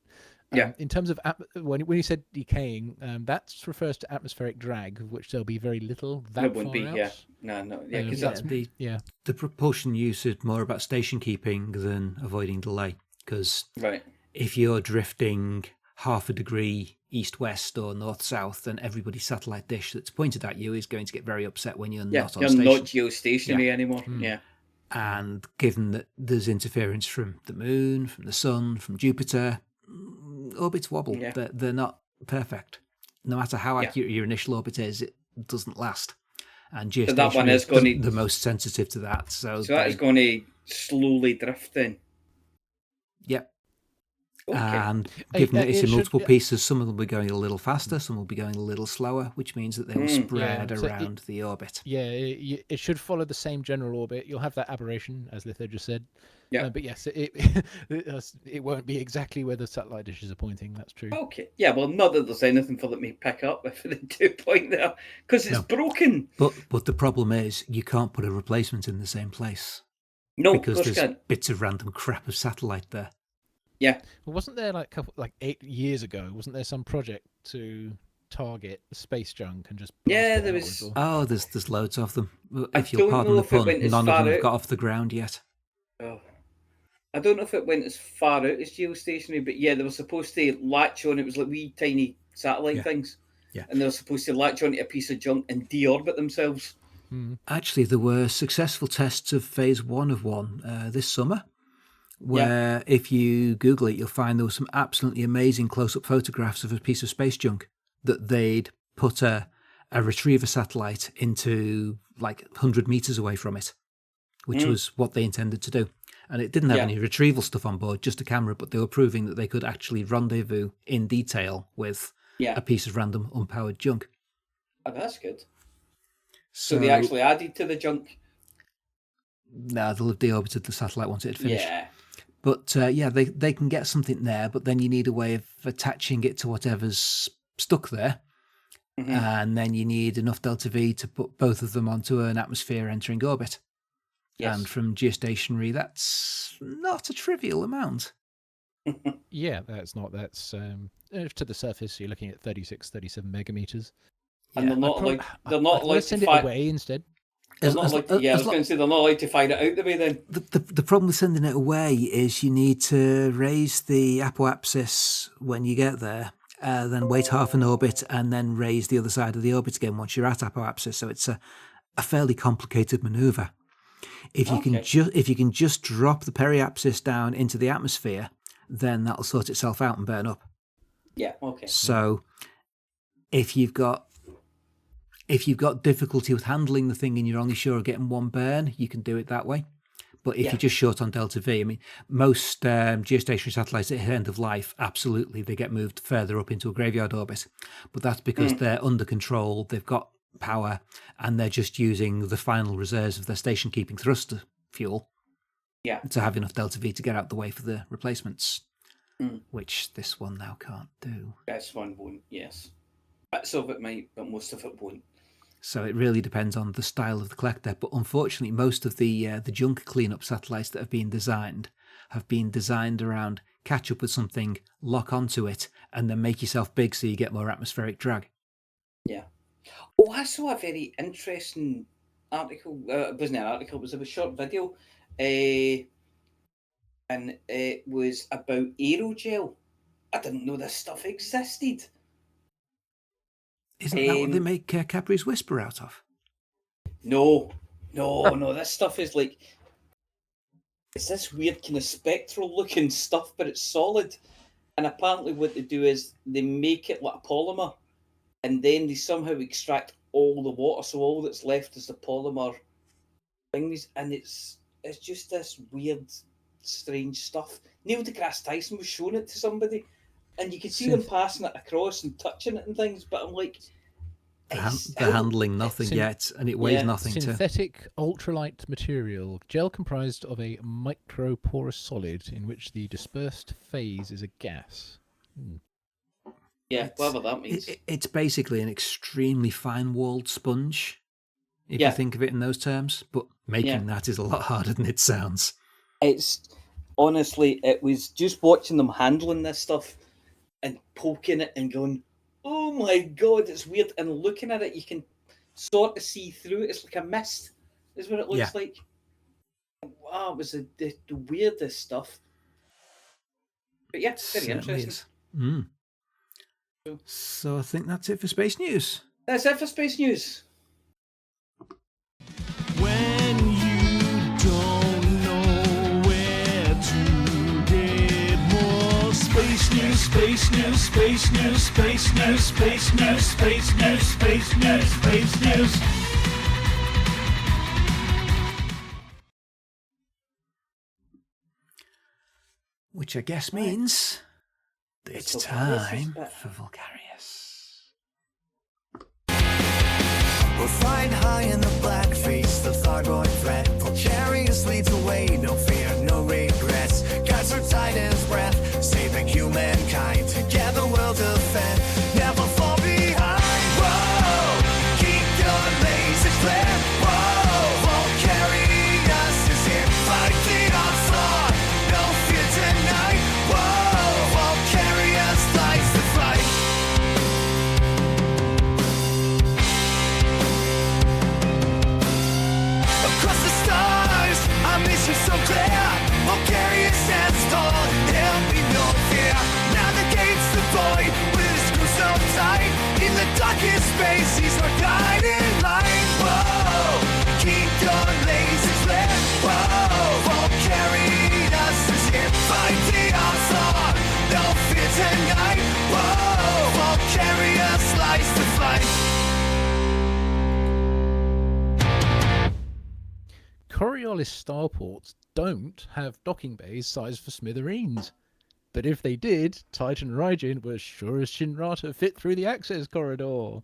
Yeah. In terms of when you said decaying, that refers to atmospheric drag, of which there'll be very little. That It wouldn't far be. out. Yeah. No. Yeah, because that's... the propulsion use is more about station keeping than avoiding delay. Because Right. if you're drifting half a degree east-west or north-south, then everybody's satellite dish that's pointed at you is going to get very upset when you're Yeah, not on you're station. not geostationary anymore. Yeah. And given that there's interference from the moon, from the sun, from Jupiter, orbits wobble. Yeah. They're not perfect. No matter how Yeah. accurate your initial orbit is, it doesn't last. And So that one geostationary is is going the most sensitive to that. So that is going to slowly drift then. Yep. Okay. And given that it's it in should- multiple pieces, some of them will be going a little faster, some will be going a little slower, which means that they will spread Yeah, so around the orbit. Yeah, it should follow the same general orbit. You'll have that aberration, as Litho just said. Yeah. But yes, it won't be exactly where the satellite dishes are pointing. That's true. Okay. Yeah, well, not that there's anything for me to pick up if they do point there, because it's No. broken. But the problem is you can't put a replacement in the same place No, because of course there's can't. bits of random crap of satellite there. Yeah. Well, wasn't there like 8 years ago? Wasn't there some project to target space junk and just blast Yeah, it there outwards was- or- Oh, there's loads of them. I If you'll don't pardon know the if it pun, went as none of far them have out. got off the ground yet. Oh. I don't know if it went as far out as geostationary, but yeah, they were supposed to latch on. It was like wee tiny satellite Yeah. things. Yeah. And they were supposed to latch onto a piece of junk and deorbit themselves. Actually, there were successful tests of phase 1 of one this summer, where if you Google it, you'll find there were some absolutely amazing close-up photographs of a piece of space junk that they'd put a retriever satellite into like 100 meters away from it, which was what they intended to do. And it didn't have Yeah. any retrieval stuff on board, just a camera, but they were proving that they could actually rendezvous in detail with Yeah. a piece of random unpowered junk. Oh, that's good. So they actually added to the junk. No, they'll have deorbited the satellite once it had finished. Yeah. But they can get something there, but then you need a way of attaching it to whatever's stuck there. And then you need enough delta V to put both of them onto an atmosphere entering orbit. Yes. And from geostationary, that's not a trivial amount. Yeah, that's not. That's to the surface. You're looking at 37 megameters. And they're not allowed. They're not I'd allowed to send it fire. away instead. They're not allowed to, I was going to say they're not allowed to fire it out the way then. The problem with sending it away is you need to raise the apoapsis when you get there, then wait half an orbit, and then raise the other side of the orbit again once you're at apoapsis. So it's a fairly complicated manoeuvre. If you can just drop the periapsis down into the atmosphere, then that'll sort itself out and burn up. Yeah, okay. So if you've got difficulty with handling the thing and you're only sure of getting one burn, you can do it that way. But if you're just short on delta V, I mean, most geostationary satellites at the end of life, absolutely, they get moved further up into a graveyard orbit. But that's because they're under control, they've got power, and they're just using the final reserves of their station-keeping thruster fuel to have enough delta V to get out the way for the replacements, which this one now can't do. This one won't, yes. Bits of it might, but most of it won't. So it really depends on the style of the collector. But unfortunately, most of the junk cleanup satellites that have been designed around catch up with something, lock onto it, and then make yourself big so you get more atmospheric drag. Yeah. Oh, I saw a very interesting article. It wasn't an article, it was a short video. And it was about aerogel. I didn't know this stuff existed. Isn't that what they make Capri's Whisper out of? No. This stuff is like... It's this weird kind of spectral looking stuff, but it's solid. And apparently what they do is they make it like a polymer, and then they somehow extract all the water, so all that's left is the polymer things, and it's just this weird, strange stuff. Neil deGrasse Tyson was showing it to somebody, and you could see them passing it across and touching it and things, but I'm like... They're handling nothing yet, and it weighs nothing. Synthetic ultralight material, gel comprised of a microporous solid in which the dispersed phase is a gas. Yeah, whatever that means. It's basically an extremely fine-walled sponge, if you think of it in those terms, but making that is a lot harder than it sounds. It's... Honestly, it was just watching them handling this stuff and poking it and going, oh my God, it's weird. And looking at it, you can sort of see through it. It's like a mist, is what it looks like. Wow, it was the weirdest stuff. But yeah, very interesting. So I think that's it for space news. That's it for space news. When you don't know where to get more space news, space news, space news, space news, space news, space news, space news, space news. Which I guess means that it's time for Vulgarius. We're flying high in the black face, the thargoid threat. Vulgarius leads away, no fear, no regrets. Guards our Titan's breath, saving humankind. Together we'll defend, never fall behind. Whoa, keep your lasers flare. Whoa, Vulgarius is here, fight the onslaught. No fear tonight. Whoa, Vulgarius lights the fight. Across the stars, our mission so clear. Vulgarius stands tall, there'll be no fear. Navigates the void with his crew so tight. In the darkest space, he's our guiding light. Whoa, keep your lasers lit. Whoa, Vulgarius is here, fight the onslaught. No fear tonight. Whoa, Vulgarius lights the fight. Coriolis starports don't have docking bays sized for smithereens. But if they did, Titan Raijin was sure as Shinra to fit through the access corridor.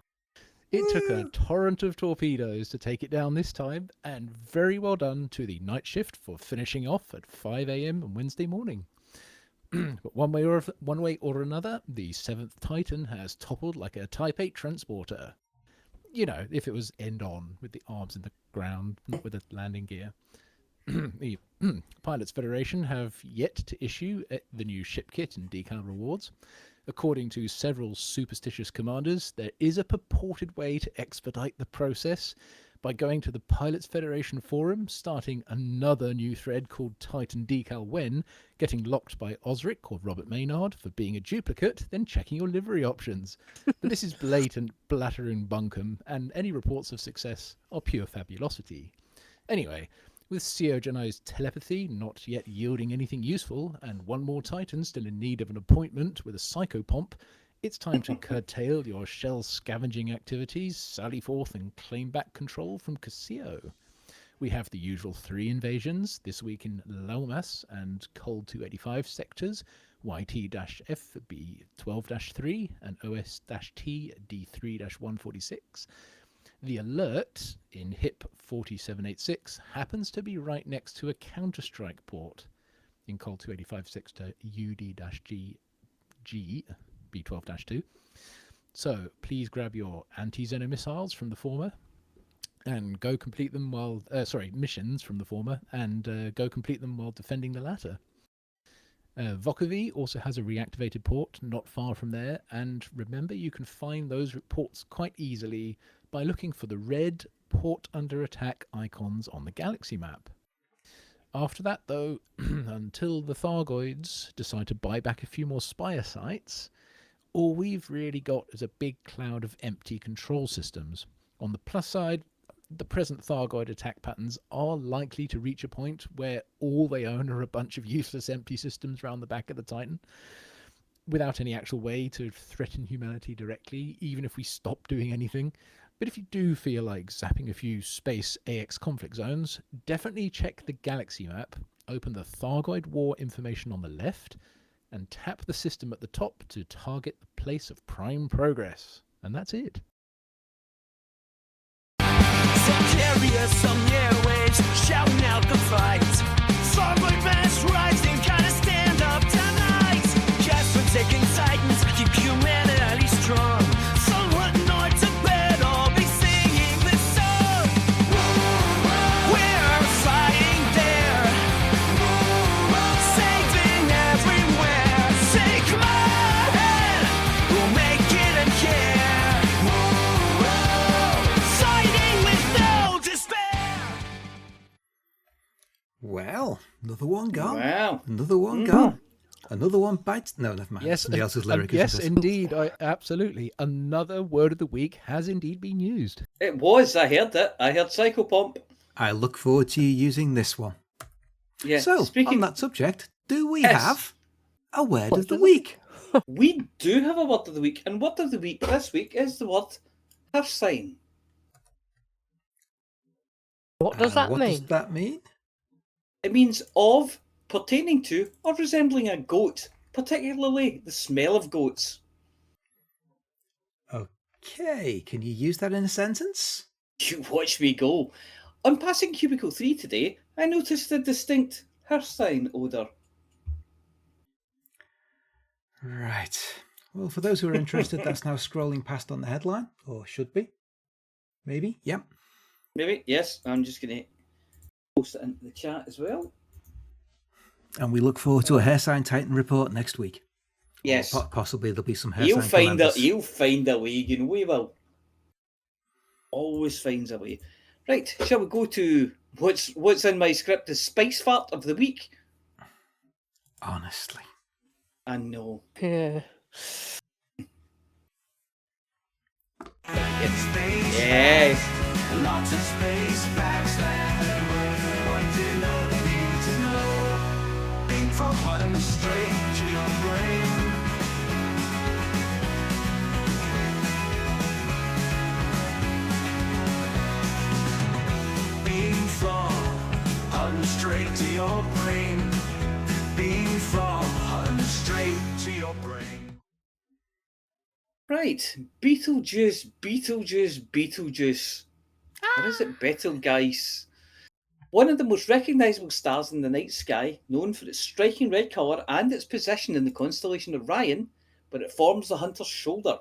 It took a torrent of torpedoes to take it down this time, and very well done to the night shift for finishing off at 5 a.m. on Wednesday morning. But one way or another, the 7th Titan has toppled like a Type 8 transporter. You know, if it was end-on, with the arms in the ground, not with the landing gear. The Pilots Federation have yet to issue the new ship kit and decal rewards. According to several superstitious commanders, there is a purported way to expedite the process by going to the Pilots Federation forum, starting another new thread called Titan Decal When, getting locked by Osric or Robert Maynard for being a duplicate, then checking your livery options. But this is blatant blattering bunkum, and any reports of success are pure fabulosity. Anyway, With Siogenized telepathy not yet yielding anything useful, and one more Titan still in need of an appointment with a psychopomp, it's time to curtail your shell scavenging activities, sally forth and claim back control from Casio. We have the usual 3 invasions, this week in Laumas and Col 285 sectors, YT-F B12-3 and OS-T D3-146. The alert in HIP 4786 happens to be right next to a Counter-Strike port in Col 285 sector UD-G B12-2. So please grab your anti-Xeno missiles from the former and go complete them while missions from the former and go complete them while defending the latter. Vokovi also has a reactivated port not far from there, and remember you can find those ports quite easily by looking for the red port under attack icons on the galaxy map. After that though, until the Thargoids decide to buy back a few more Spire sites, all we've really got is a big cloud of empty control systems. On the plus side, the present Thargoid attack patterns are likely to reach a point where all they own are a bunch of useless empty systems round the back of the Titan, without any actual way to threaten humanity directly, even if we stop doing anything. But if you do feel like zapping a few space AX conflict zones, definitely check the galaxy map, open the Thargoid War information on the left, and tap the system at the top to target the place of prime progress. And that's it. Carriers on the airwaves, shouting out the fight. Forward mass rising, gotta stand up tonight. Just for taking Titans, keep humanity strong. Someone not to bed, all be singing this song. We're fighting there, saving everywhere. Say, come on, we'll make it and care. Well, another one gone. Wow. Another one gone. Another one bites. No, never mind. Yes, Somebody else's lyric. yes, isn't it? indeed. Absolutely. Another word of the week has indeed been used. It was. I heard it. I heard Psychopomp. I look forward to you using this one. Yeah. So, Speaking, on that subject, do we Yes. have a word of the week? we do have a word of the week, and word of the week this week is the word "half sign." What does that What mean? does that mean? It means of, pertaining to, or resembling a goat, particularly the smell of goats. Okay, can you use that in a sentence? You watch me go. On passing cubicle 3 today, I noticed a distinct Herstein odour. Right. Well, for those who are interested, that's now scrolling past on the headline, or should be. Maybe. Yep. Maybe, yes, I'm just going to post it into the chat as well. And we look forward to a Hairsign Titan report next week. Yes. Or possibly there'll be some Hairsign He'll find commanders. He'll find a way, you know he will. Always finds a way. Right, shall we go to what's in my script, the spice fart of the week? Honestly. I know. Yeah. It's space Yes. facts, lots of space facts that what you know you need to know. Think from Hutton straight to your brain. Beam from Hutton straight to your brain. Beam from Hutton straight to your brain. Right, Beetlejuice. Or is it Betelgeuse? One of the most recognisable stars in the night sky, known for its striking red colour and its position in the constellation of Orion, where it forms the Hunter's Shoulder.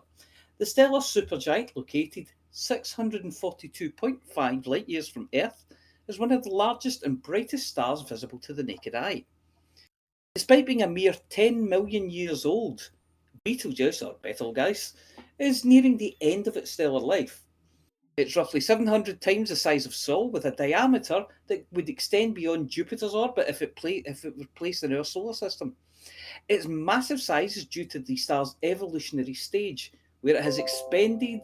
The stellar supergiant, located 642.5 light years from Earth, is one of the largest and brightest stars visible to the naked eye. Despite being a mere 10 million years old, Betelgeuse, or Betelgeuse, is nearing the end of its stellar life. It's roughly 700 times the size of Sol, with a diameter that would extend beyond Jupiter's orbit if it were placed in our solar system. Its massive size is due to the star's evolutionary stage, where it has expended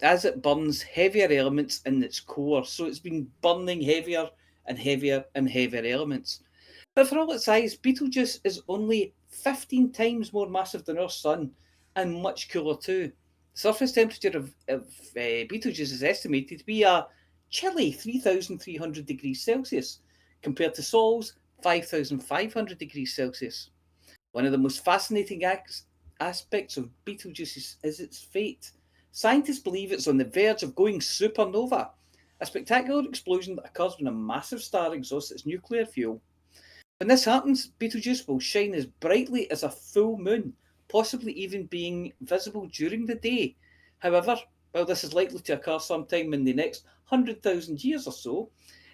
as it burns heavier elements in its core. So it's been burning heavier and heavier elements. But for all its size, Betelgeuse is only 15 times more massive than our Sun, and much cooler too. The surface temperature of Betelgeuse is estimated to be a chilly 3,300 degrees Celsius, compared to Sol's 5,500 degrees Celsius. One of the most fascinating aspects of Betelgeuse is its fate. Scientists believe it's on the verge of going supernova, a spectacular explosion that occurs when a massive star exhausts its nuclear fuel. When this happens, Betelgeuse will shine as brightly as a full moon, possibly even being visible during the day. However, while this is likely to occur sometime in the next 100,000 years or so,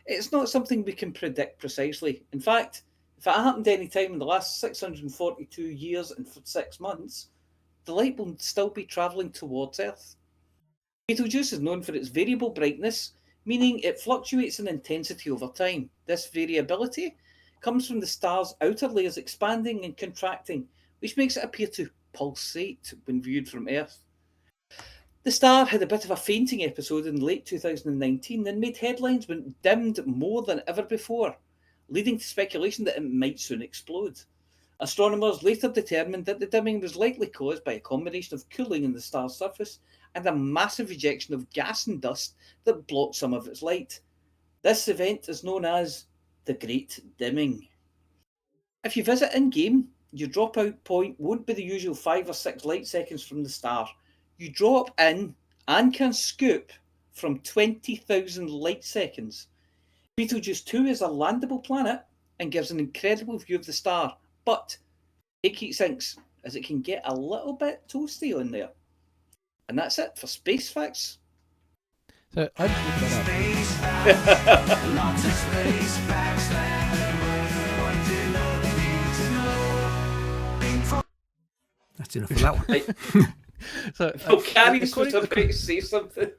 it's not something we can predict precisely. In fact, if it happened any time in the last 642 years and 6 months, the light will still be travelling towards Earth. Betelgeuse is known for its variable brightness, meaning it fluctuates in intensity over time. This variability comes from the star's outer layers expanding and contracting, which makes it appear to pulsate when viewed from Earth. The star had a bit of a fainting episode in late 2019 and made headlines when it dimmed more than ever before, leading to speculation that it might soon explode. Astronomers later determined that the dimming was likely caused by a combination of cooling in the star's surface and a massive ejection of gas and dust that blocked some of its light. This event is known as the Great Dimming. If you visit in-game, your dropout point won't be the usual 5 or 6 light seconds from the star. You drop in and can scoop from 20,000 light seconds. Betelgeuse 2 is a landable planet and gives an incredible view of the star, but it heat sinks as it can get a little bit toasty on there. And that's it for Space Facts. So I just looked that up. Lots of space facts what you know they need to know. That's enough of that one. So, Carrie's was about to say something.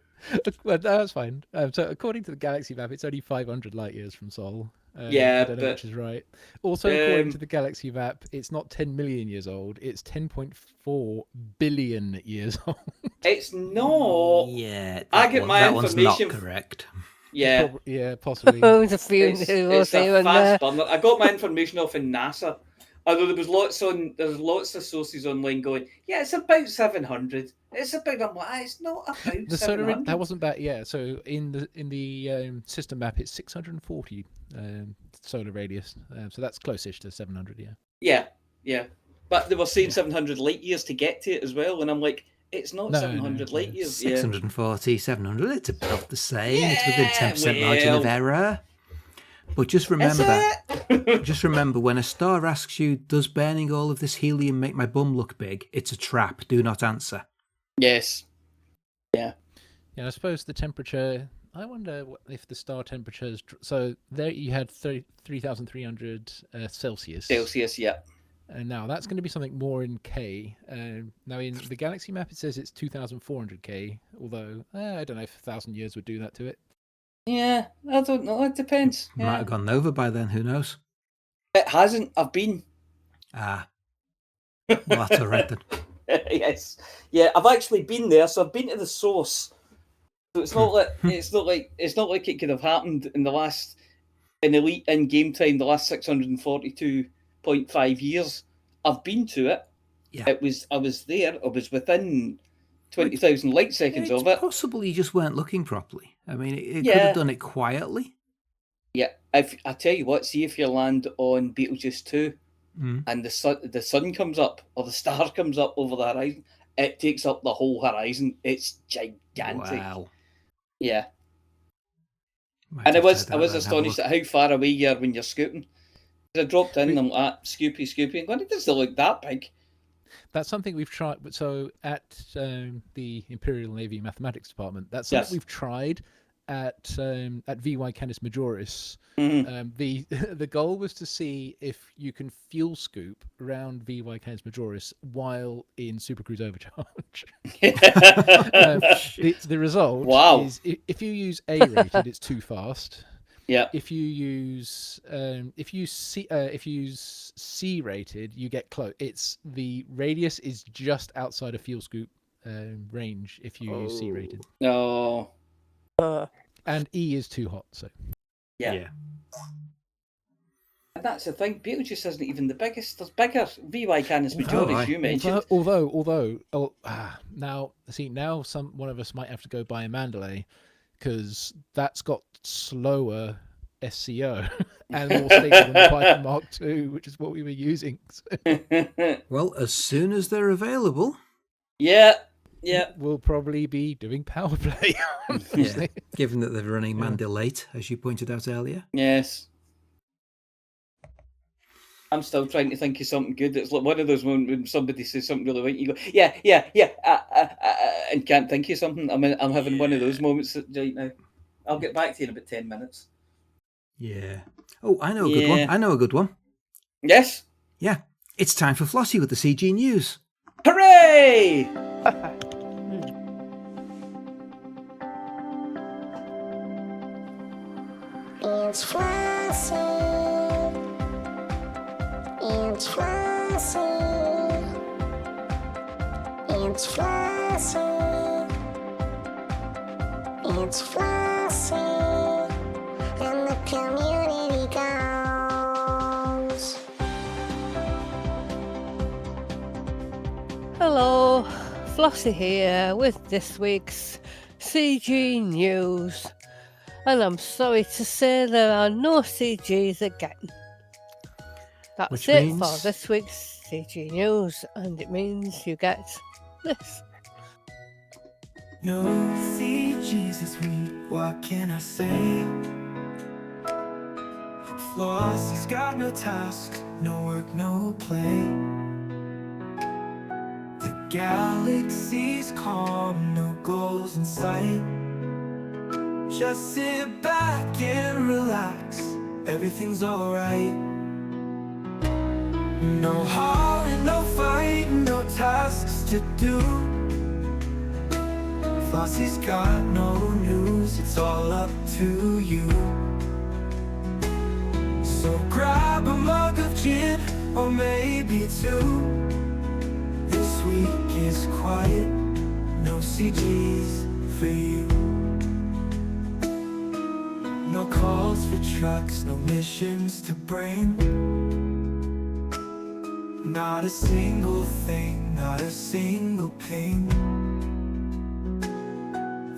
well, that's fine. So according to the galaxy map, it's only 500 light years from Sol. Yeah, I don't know which is right. Also, according to the galaxy map, it's not 10 million years old. It's 10.4 billion years old. It's not. Yeah, I get my that one's not information. correct. Yeah, Yeah, possibly. Oh, there's a few it's zeros a here and there. fast burner. I got my information off in NASA. Although there's lots of sources online going, yeah, it's about 700. It's about, I'm like, it's not about The solar 700. that wasn't bad. Yeah, so in the system map, it's 640 solar radius. So that's close-ish to 700. Yeah. Yeah. But they were saying 700 light years to get to it as well, and I'm like, it's not No, 700 no, light no. years. 640, 700, it's about the same. It's within Yeah, 10% margin of well. error. But just remember that. just remember, when a star asks you, does burning all of this helium make my bum look big? It's a trap. Do not answer. Yes. Yeah, I suppose the temperature. I wonder if the star temperatures. So there you had 3,300 Celsius. Celsius, yeah. And now that's going to be something more in K. Now in the galaxy map, it says it's 2,400 K. Although I don't know if 1,000 years would do that to it. Yeah, I don't know. It depends. Might Yeah. have gone over by then. Who knows? It hasn't. I've been. Ah. Well, that's all right then. Yes. Yeah, I've actually been there, so I've been to the source. So it's not like it could have happened in elite in game time the last 642.5 years. I've been to it. Yeah. I was there. I was within 20,000 light seconds It's of it. possible you just weren't looking properly. I mean, it could Yeah. have done it quietly. Yeah. If I tell you what, see if you land on Betelgeuse 2 Mm. and the sun comes up or the star comes up over the horizon, it takes up the whole horizon. It's gigantic. Wow. Yeah. Might And I have was to head out there and have a astonished look. at how far away you are when you're scooping. I dropped in and I'm like, Scoopy, and going, it doesn't look that big. That's something we've tried. So at the Imperial Navy Mathematics Department, that's something Yes. we've tried at VY Canis Majoris. Mhm. The goal was to see if you can fuel scoop around VY Canis Majoris while in Supercruise Overcharge. The result Wow. is if you use A rated, it's too fast. Yeah. If you use C rated, you get close. It's the radius is just outside of fuel scoop range if you use C rated, No. and E is too hot. So Yeah. And that's the thing. Beetlejuice isn't even the biggest. There's bigger VY cannons majority, as you mentioned. Although, now one of us might have to go buy a Mandalay because that's got slower SCO and more stable than the Python Mark II, which is what we were using. Well, as soon as they're available. Yeah. We'll probably be doing power play. Yeah, given that they're running Mandalate, as you pointed out earlier. Yes. I'm still trying to think of something good. It's like one of those moments when somebody says something really right, you go, yeah, and can't think of something. I'm having one of those moments right now. I'll get back to you in about 10 minutes. Yeah. Oh, I know a good one. Yes? Yeah. It's time for Flossy with the CG News. Hooray! It's Flossy. It's Flossy. It's Flossy. It's Flossy. And the community goes. Hello, Flossy here with this week's CG News. And I'm sorry to say there are no CGs again. That's Which it means... for this week's CG News, and it means you get this. No CGs this week, what can I say? Flossy's got no task, no work, no play. The galaxy's calm, no goals in sight. Just sit back and relax, everything's alright. No hauling, no fighting, no tasks to do. Flossy's got no news, it's all up to you. So grab a mug of gin, or maybe two. This week is quiet, no CGs for you. No calls for trucks, no missions to bring. Not a single thing, not a single ping.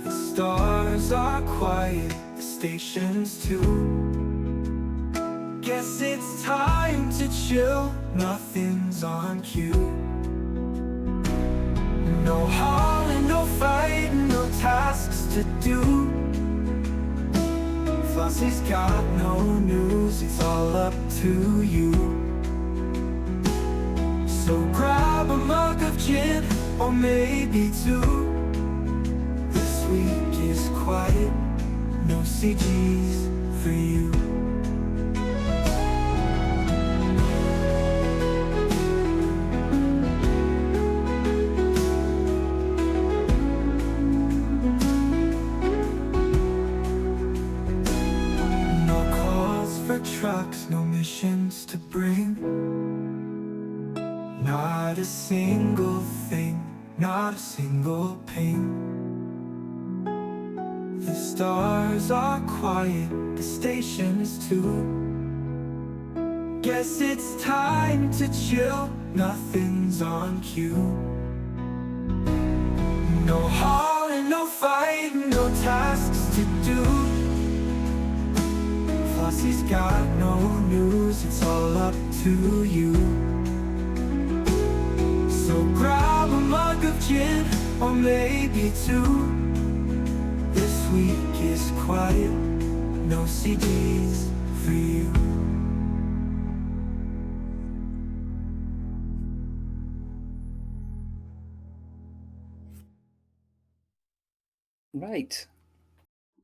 The stars are quiet, the stations too. Guess it's time to chill, nothing's on cue. No hauling, no fighting, no tasks to do. Flossy's got no news, it's all up to you. So grab a mug of gin, or maybe two. This week is quiet, no CGs for you. Trucks, no missions to bring. Not a single thing, not a single ping. The stars are quiet, the stations too. Guess it's time to chill, nothing's on cue. No hauling, no fighting, no tasks to do. Flossy's got no news, it's all up to you. So grab a mug of gin, or maybe two. This week is quiet, no CDs for you.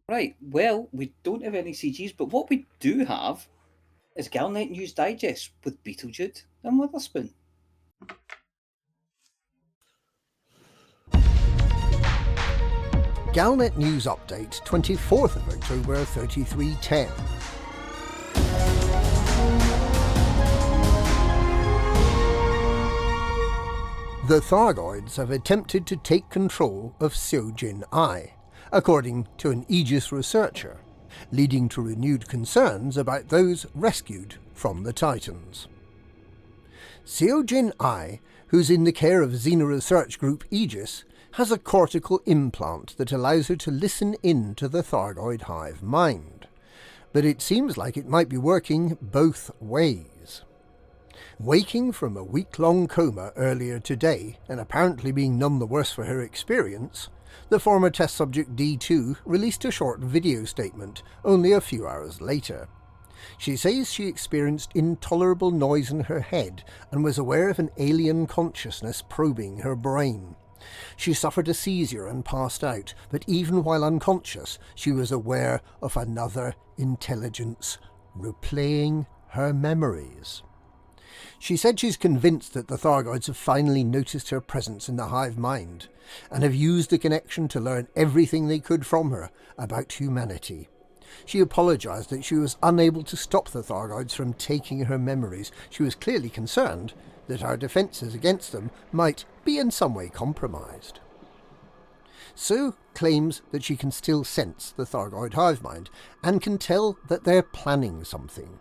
Right, well, we don't have any CGs, but what we do have is Galnet News Digest with Beetlejuice and Witherspoon. Galnet News Update, 24th of October 3310. The Thargoids have attempted to take control of Seojin I, according to an Aegis researcher. leading to renewed concerns about those rescued from the Titans. Seojin Ai, who's in the care of Xena research group Aegis, has a cortical implant that allows her to listen in to the Thargoid hive mind. But it seems like it might be working both ways. Waking from a week-long coma earlier today, and apparently being none the worse for her experience, the former test subject D2 released a short video statement only a few hours later. She says she experienced intolerable noise in her head and was aware of an alien consciousness probing her brain. She suffered a seizure and passed out, but even while unconscious, she was aware of another intelligence replaying her memories. She said she's convinced that the Thargoids have finally noticed her presence in the hive mind, and have used the connection to learn everything they could from her about humanity. She apologised that she was unable to stop the Thargoids from taking her memories. She was clearly concerned that our defences against them might be in some way compromised. Sue claims that she can still sense the Thargoid hive mind, and can tell that they're planning something.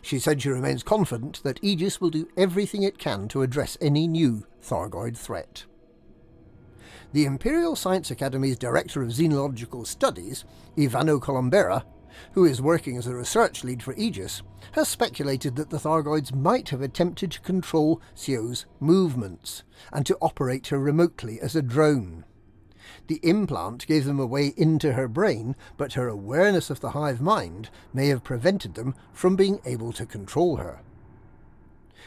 She said she remains confident that Aegis will do everything it can to address any new Thargoid threat. The Imperial Science Academy's Director of Xenological Studies, Ivano Colombera, who is working as a research lead for Aegis, has speculated that the Thargoids might have attempted to control Sio's movements, and to operate her remotely as a drone. The implant gave them a way into her brain, but her awareness of the hive mind may have prevented them from being able to control her.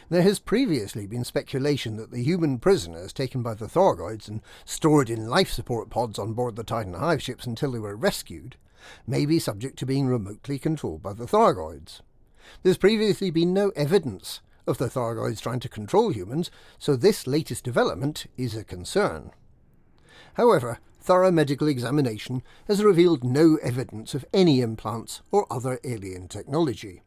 There has previously been speculation that the human prisoners taken by the Thargoids and stored in life support pods on board the Titan hive ships until they were rescued may be subject to being remotely controlled by the Thargoids. There's previously been no evidence of the Thargoids trying to control humans, so this latest development is a concern. However, thorough medical examination has revealed no evidence of any implants or other alien technology.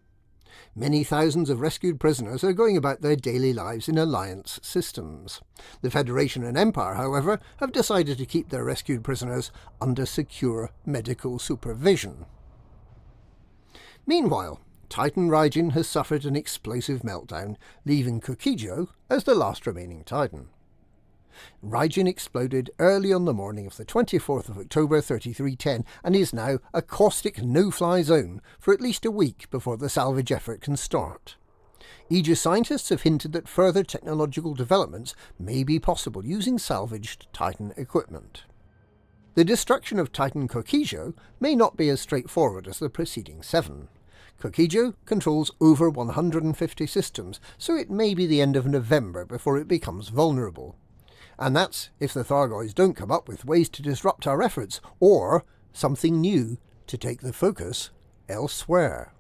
Many thousands of rescued prisoners are going about their daily lives in Alliance systems. The Federation and Empire, however, have decided to keep their rescued prisoners under secure medical supervision. Meanwhile, Titan Raijin has suffered an explosive meltdown, leaving Kokijo as the last remaining Titan. Raijin exploded early on the morning of the 24th of October 3310 and is now a caustic no-fly zone for at least a week before the salvage effort can start. Aegis scientists have hinted that further technological developments may be possible using salvaged Titan equipment. The destruction of Titan Kokijo may not be as straightforward as the preceding 7. Kokijo controls over 150 systems, so it may be the end of November before it becomes vulnerable. And that's if the Thargoids don't come up with ways to disrupt our efforts, or something new to take the focus elsewhere.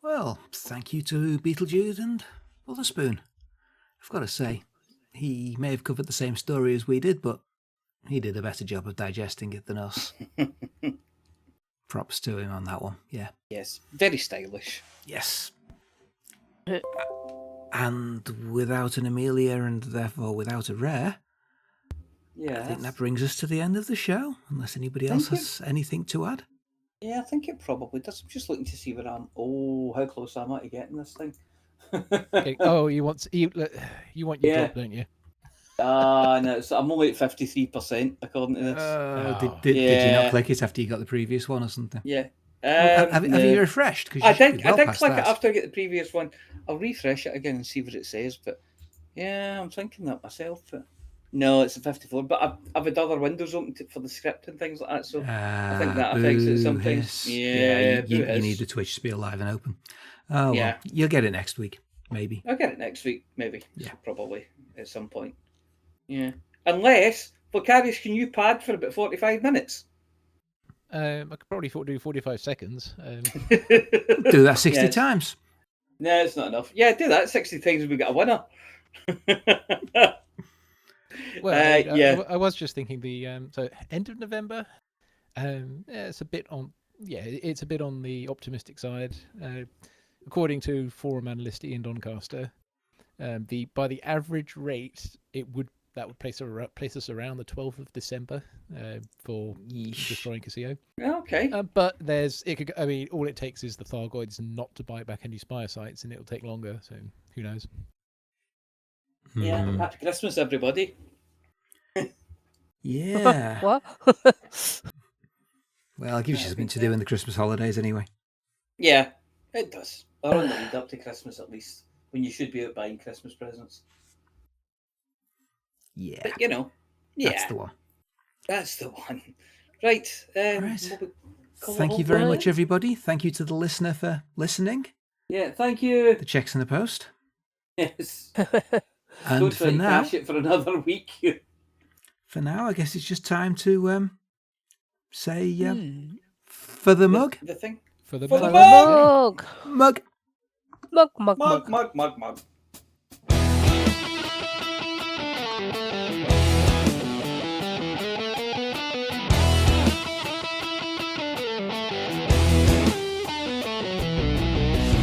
Well, thank you to Beetlejuice and Witherspoon. I've got to say, he may have covered the same story as we did, but he did a better job of digesting it than us. Props to him on that one, yeah. Yes, very stylish. Yes. And without an Amelia and therefore without a Rare, Yeah. I think that brings us to the end of the show, unless anybody else has anything to add. Yeah, I think it probably does. I'm just looking to see where I'm. Oh, how close am I to getting this thing? Okay. Oh, you want your Yeah. job, don't you? No, so I'm only at 53% according to this. Did you not Yeah. click it after you got the previous one or something? Yeah. Have No. you refreshed? Because I you should did. be well I did past click that. it after I get the previous one. I'll refresh it again and see what it says. But yeah, I'm thinking that myself. But no, it's a 54. But I've had other windows open for the script and things like that. So I think that affects it Boo sometimes. hiss. Yeah, you boo hiss. need the Twitch to be alive and open. Oh, Yeah. well, you'll get it next week, maybe. I'll get it next week, maybe. Yeah. Probably at some point. Yeah. Unless Vocarious, can you pad for about 45 minutes? I could probably do 45 seconds. Do that 60 Yes. times. No, it's not enough. Yeah, do that 60 times and we get a winner. Well, yeah. I was just thinking so end of November. It's a bit on. Yeah, it's a bit on the optimistic side. According to forum analyst Ian Doncaster, by the average rate, that would place us around the 12th of December for destroying Casio. Okay. But all it takes is the Thargoids not to bite back any spire sites, and it'll take longer. So who knows? Yeah. Hmm. Happy Christmas, everybody. Yeah. What? Well, it gives you something to do in the Christmas holidays anyway. Yeah, it does. Or on the lead up to Christmas, at least, when you should be out buying Christmas presents. Yeah. But, yeah. That's the one. That's the one. Right. Right. What we call Thank it you home very tonight? much, everybody. Thank you to the listener for listening. Yeah, thank you. The checks in the post. Yes. And Don't for try to now, cash it for another week. I guess it's just time to say for the mug. The thing. For the For the mug. Mug. Mug. Mug.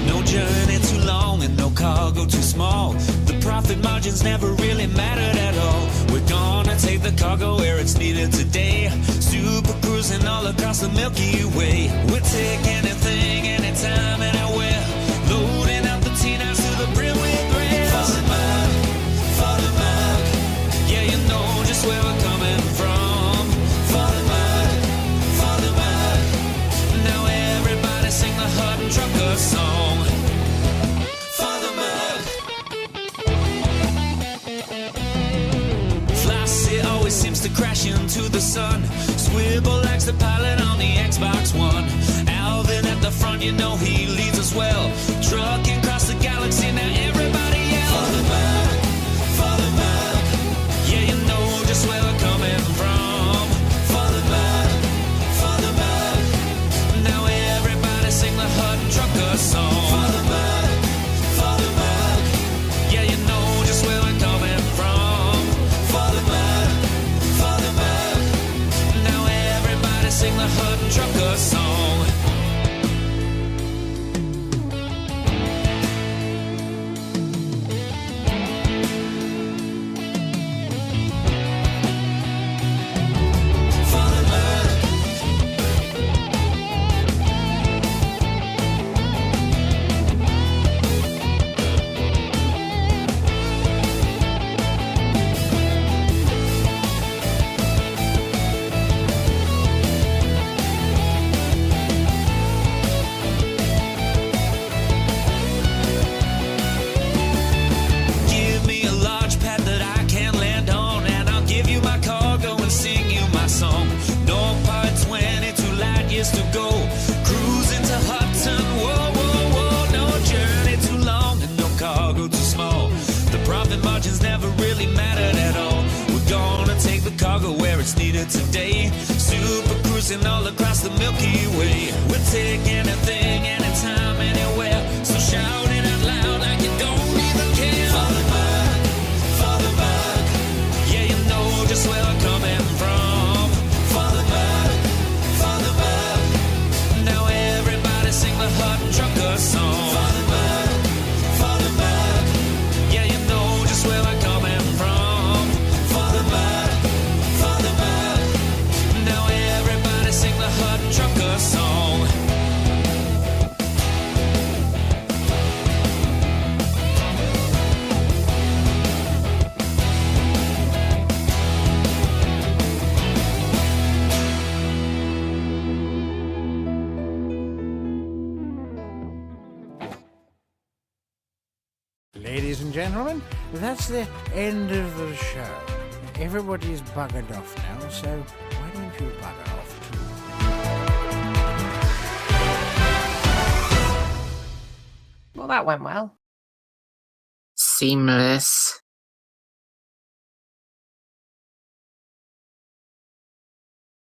No journey too long and no cargo too small. The profit margins never really mattered at all. We're gonna take the cargo where it's needed today. Super cruising all across the Milky Way. We'll take anything, anytime, anywhere. Loading up the T-9s to the brim with grain. For the mug, yeah, you know just where we're coming from. For the mug. Now everybody sing the Hutton Trucker song. For the mug. Flossy always seems to crash into the sun. Swivel likes the pilot on the Xbox One. Alvin at the front, you know he leads us well. Trucking across the galaxy, now everybody yell. For the mug. Yeah, you know just where we're coming from. For the mug. Now everybody sing the Hutton Trucker song. For the mug. Yeah, you know just where we're coming from. For the mug. Now everybody sing the Hutton Trucker song. For the mug. Give me a large pad that I can land on, and I'll give you my cargo and sing you my song. No part 22 light years to go. Cruising to Hutton, whoa. No journey too long and no cargo too small. The profit margins never really mattered at all. We're gonna take the cargo where it's needed today. Super cruising all across the Milky Way. We'll take anything, anytime, anywhere. So shout it out loud like you don't even care. For the mug. Yeah, you know just where we're coming from. For the mug. Now everybody sing the Hutton Trucker song. For the mug. Yeah, you know just where we're coming from. For the mug. Now everybody sing the Hutton Trucker song. Ladies and gentlemen, that's the end of the show. Everybody's buggered off now, so why don't you bugger off too? Well, that went well. Seamless.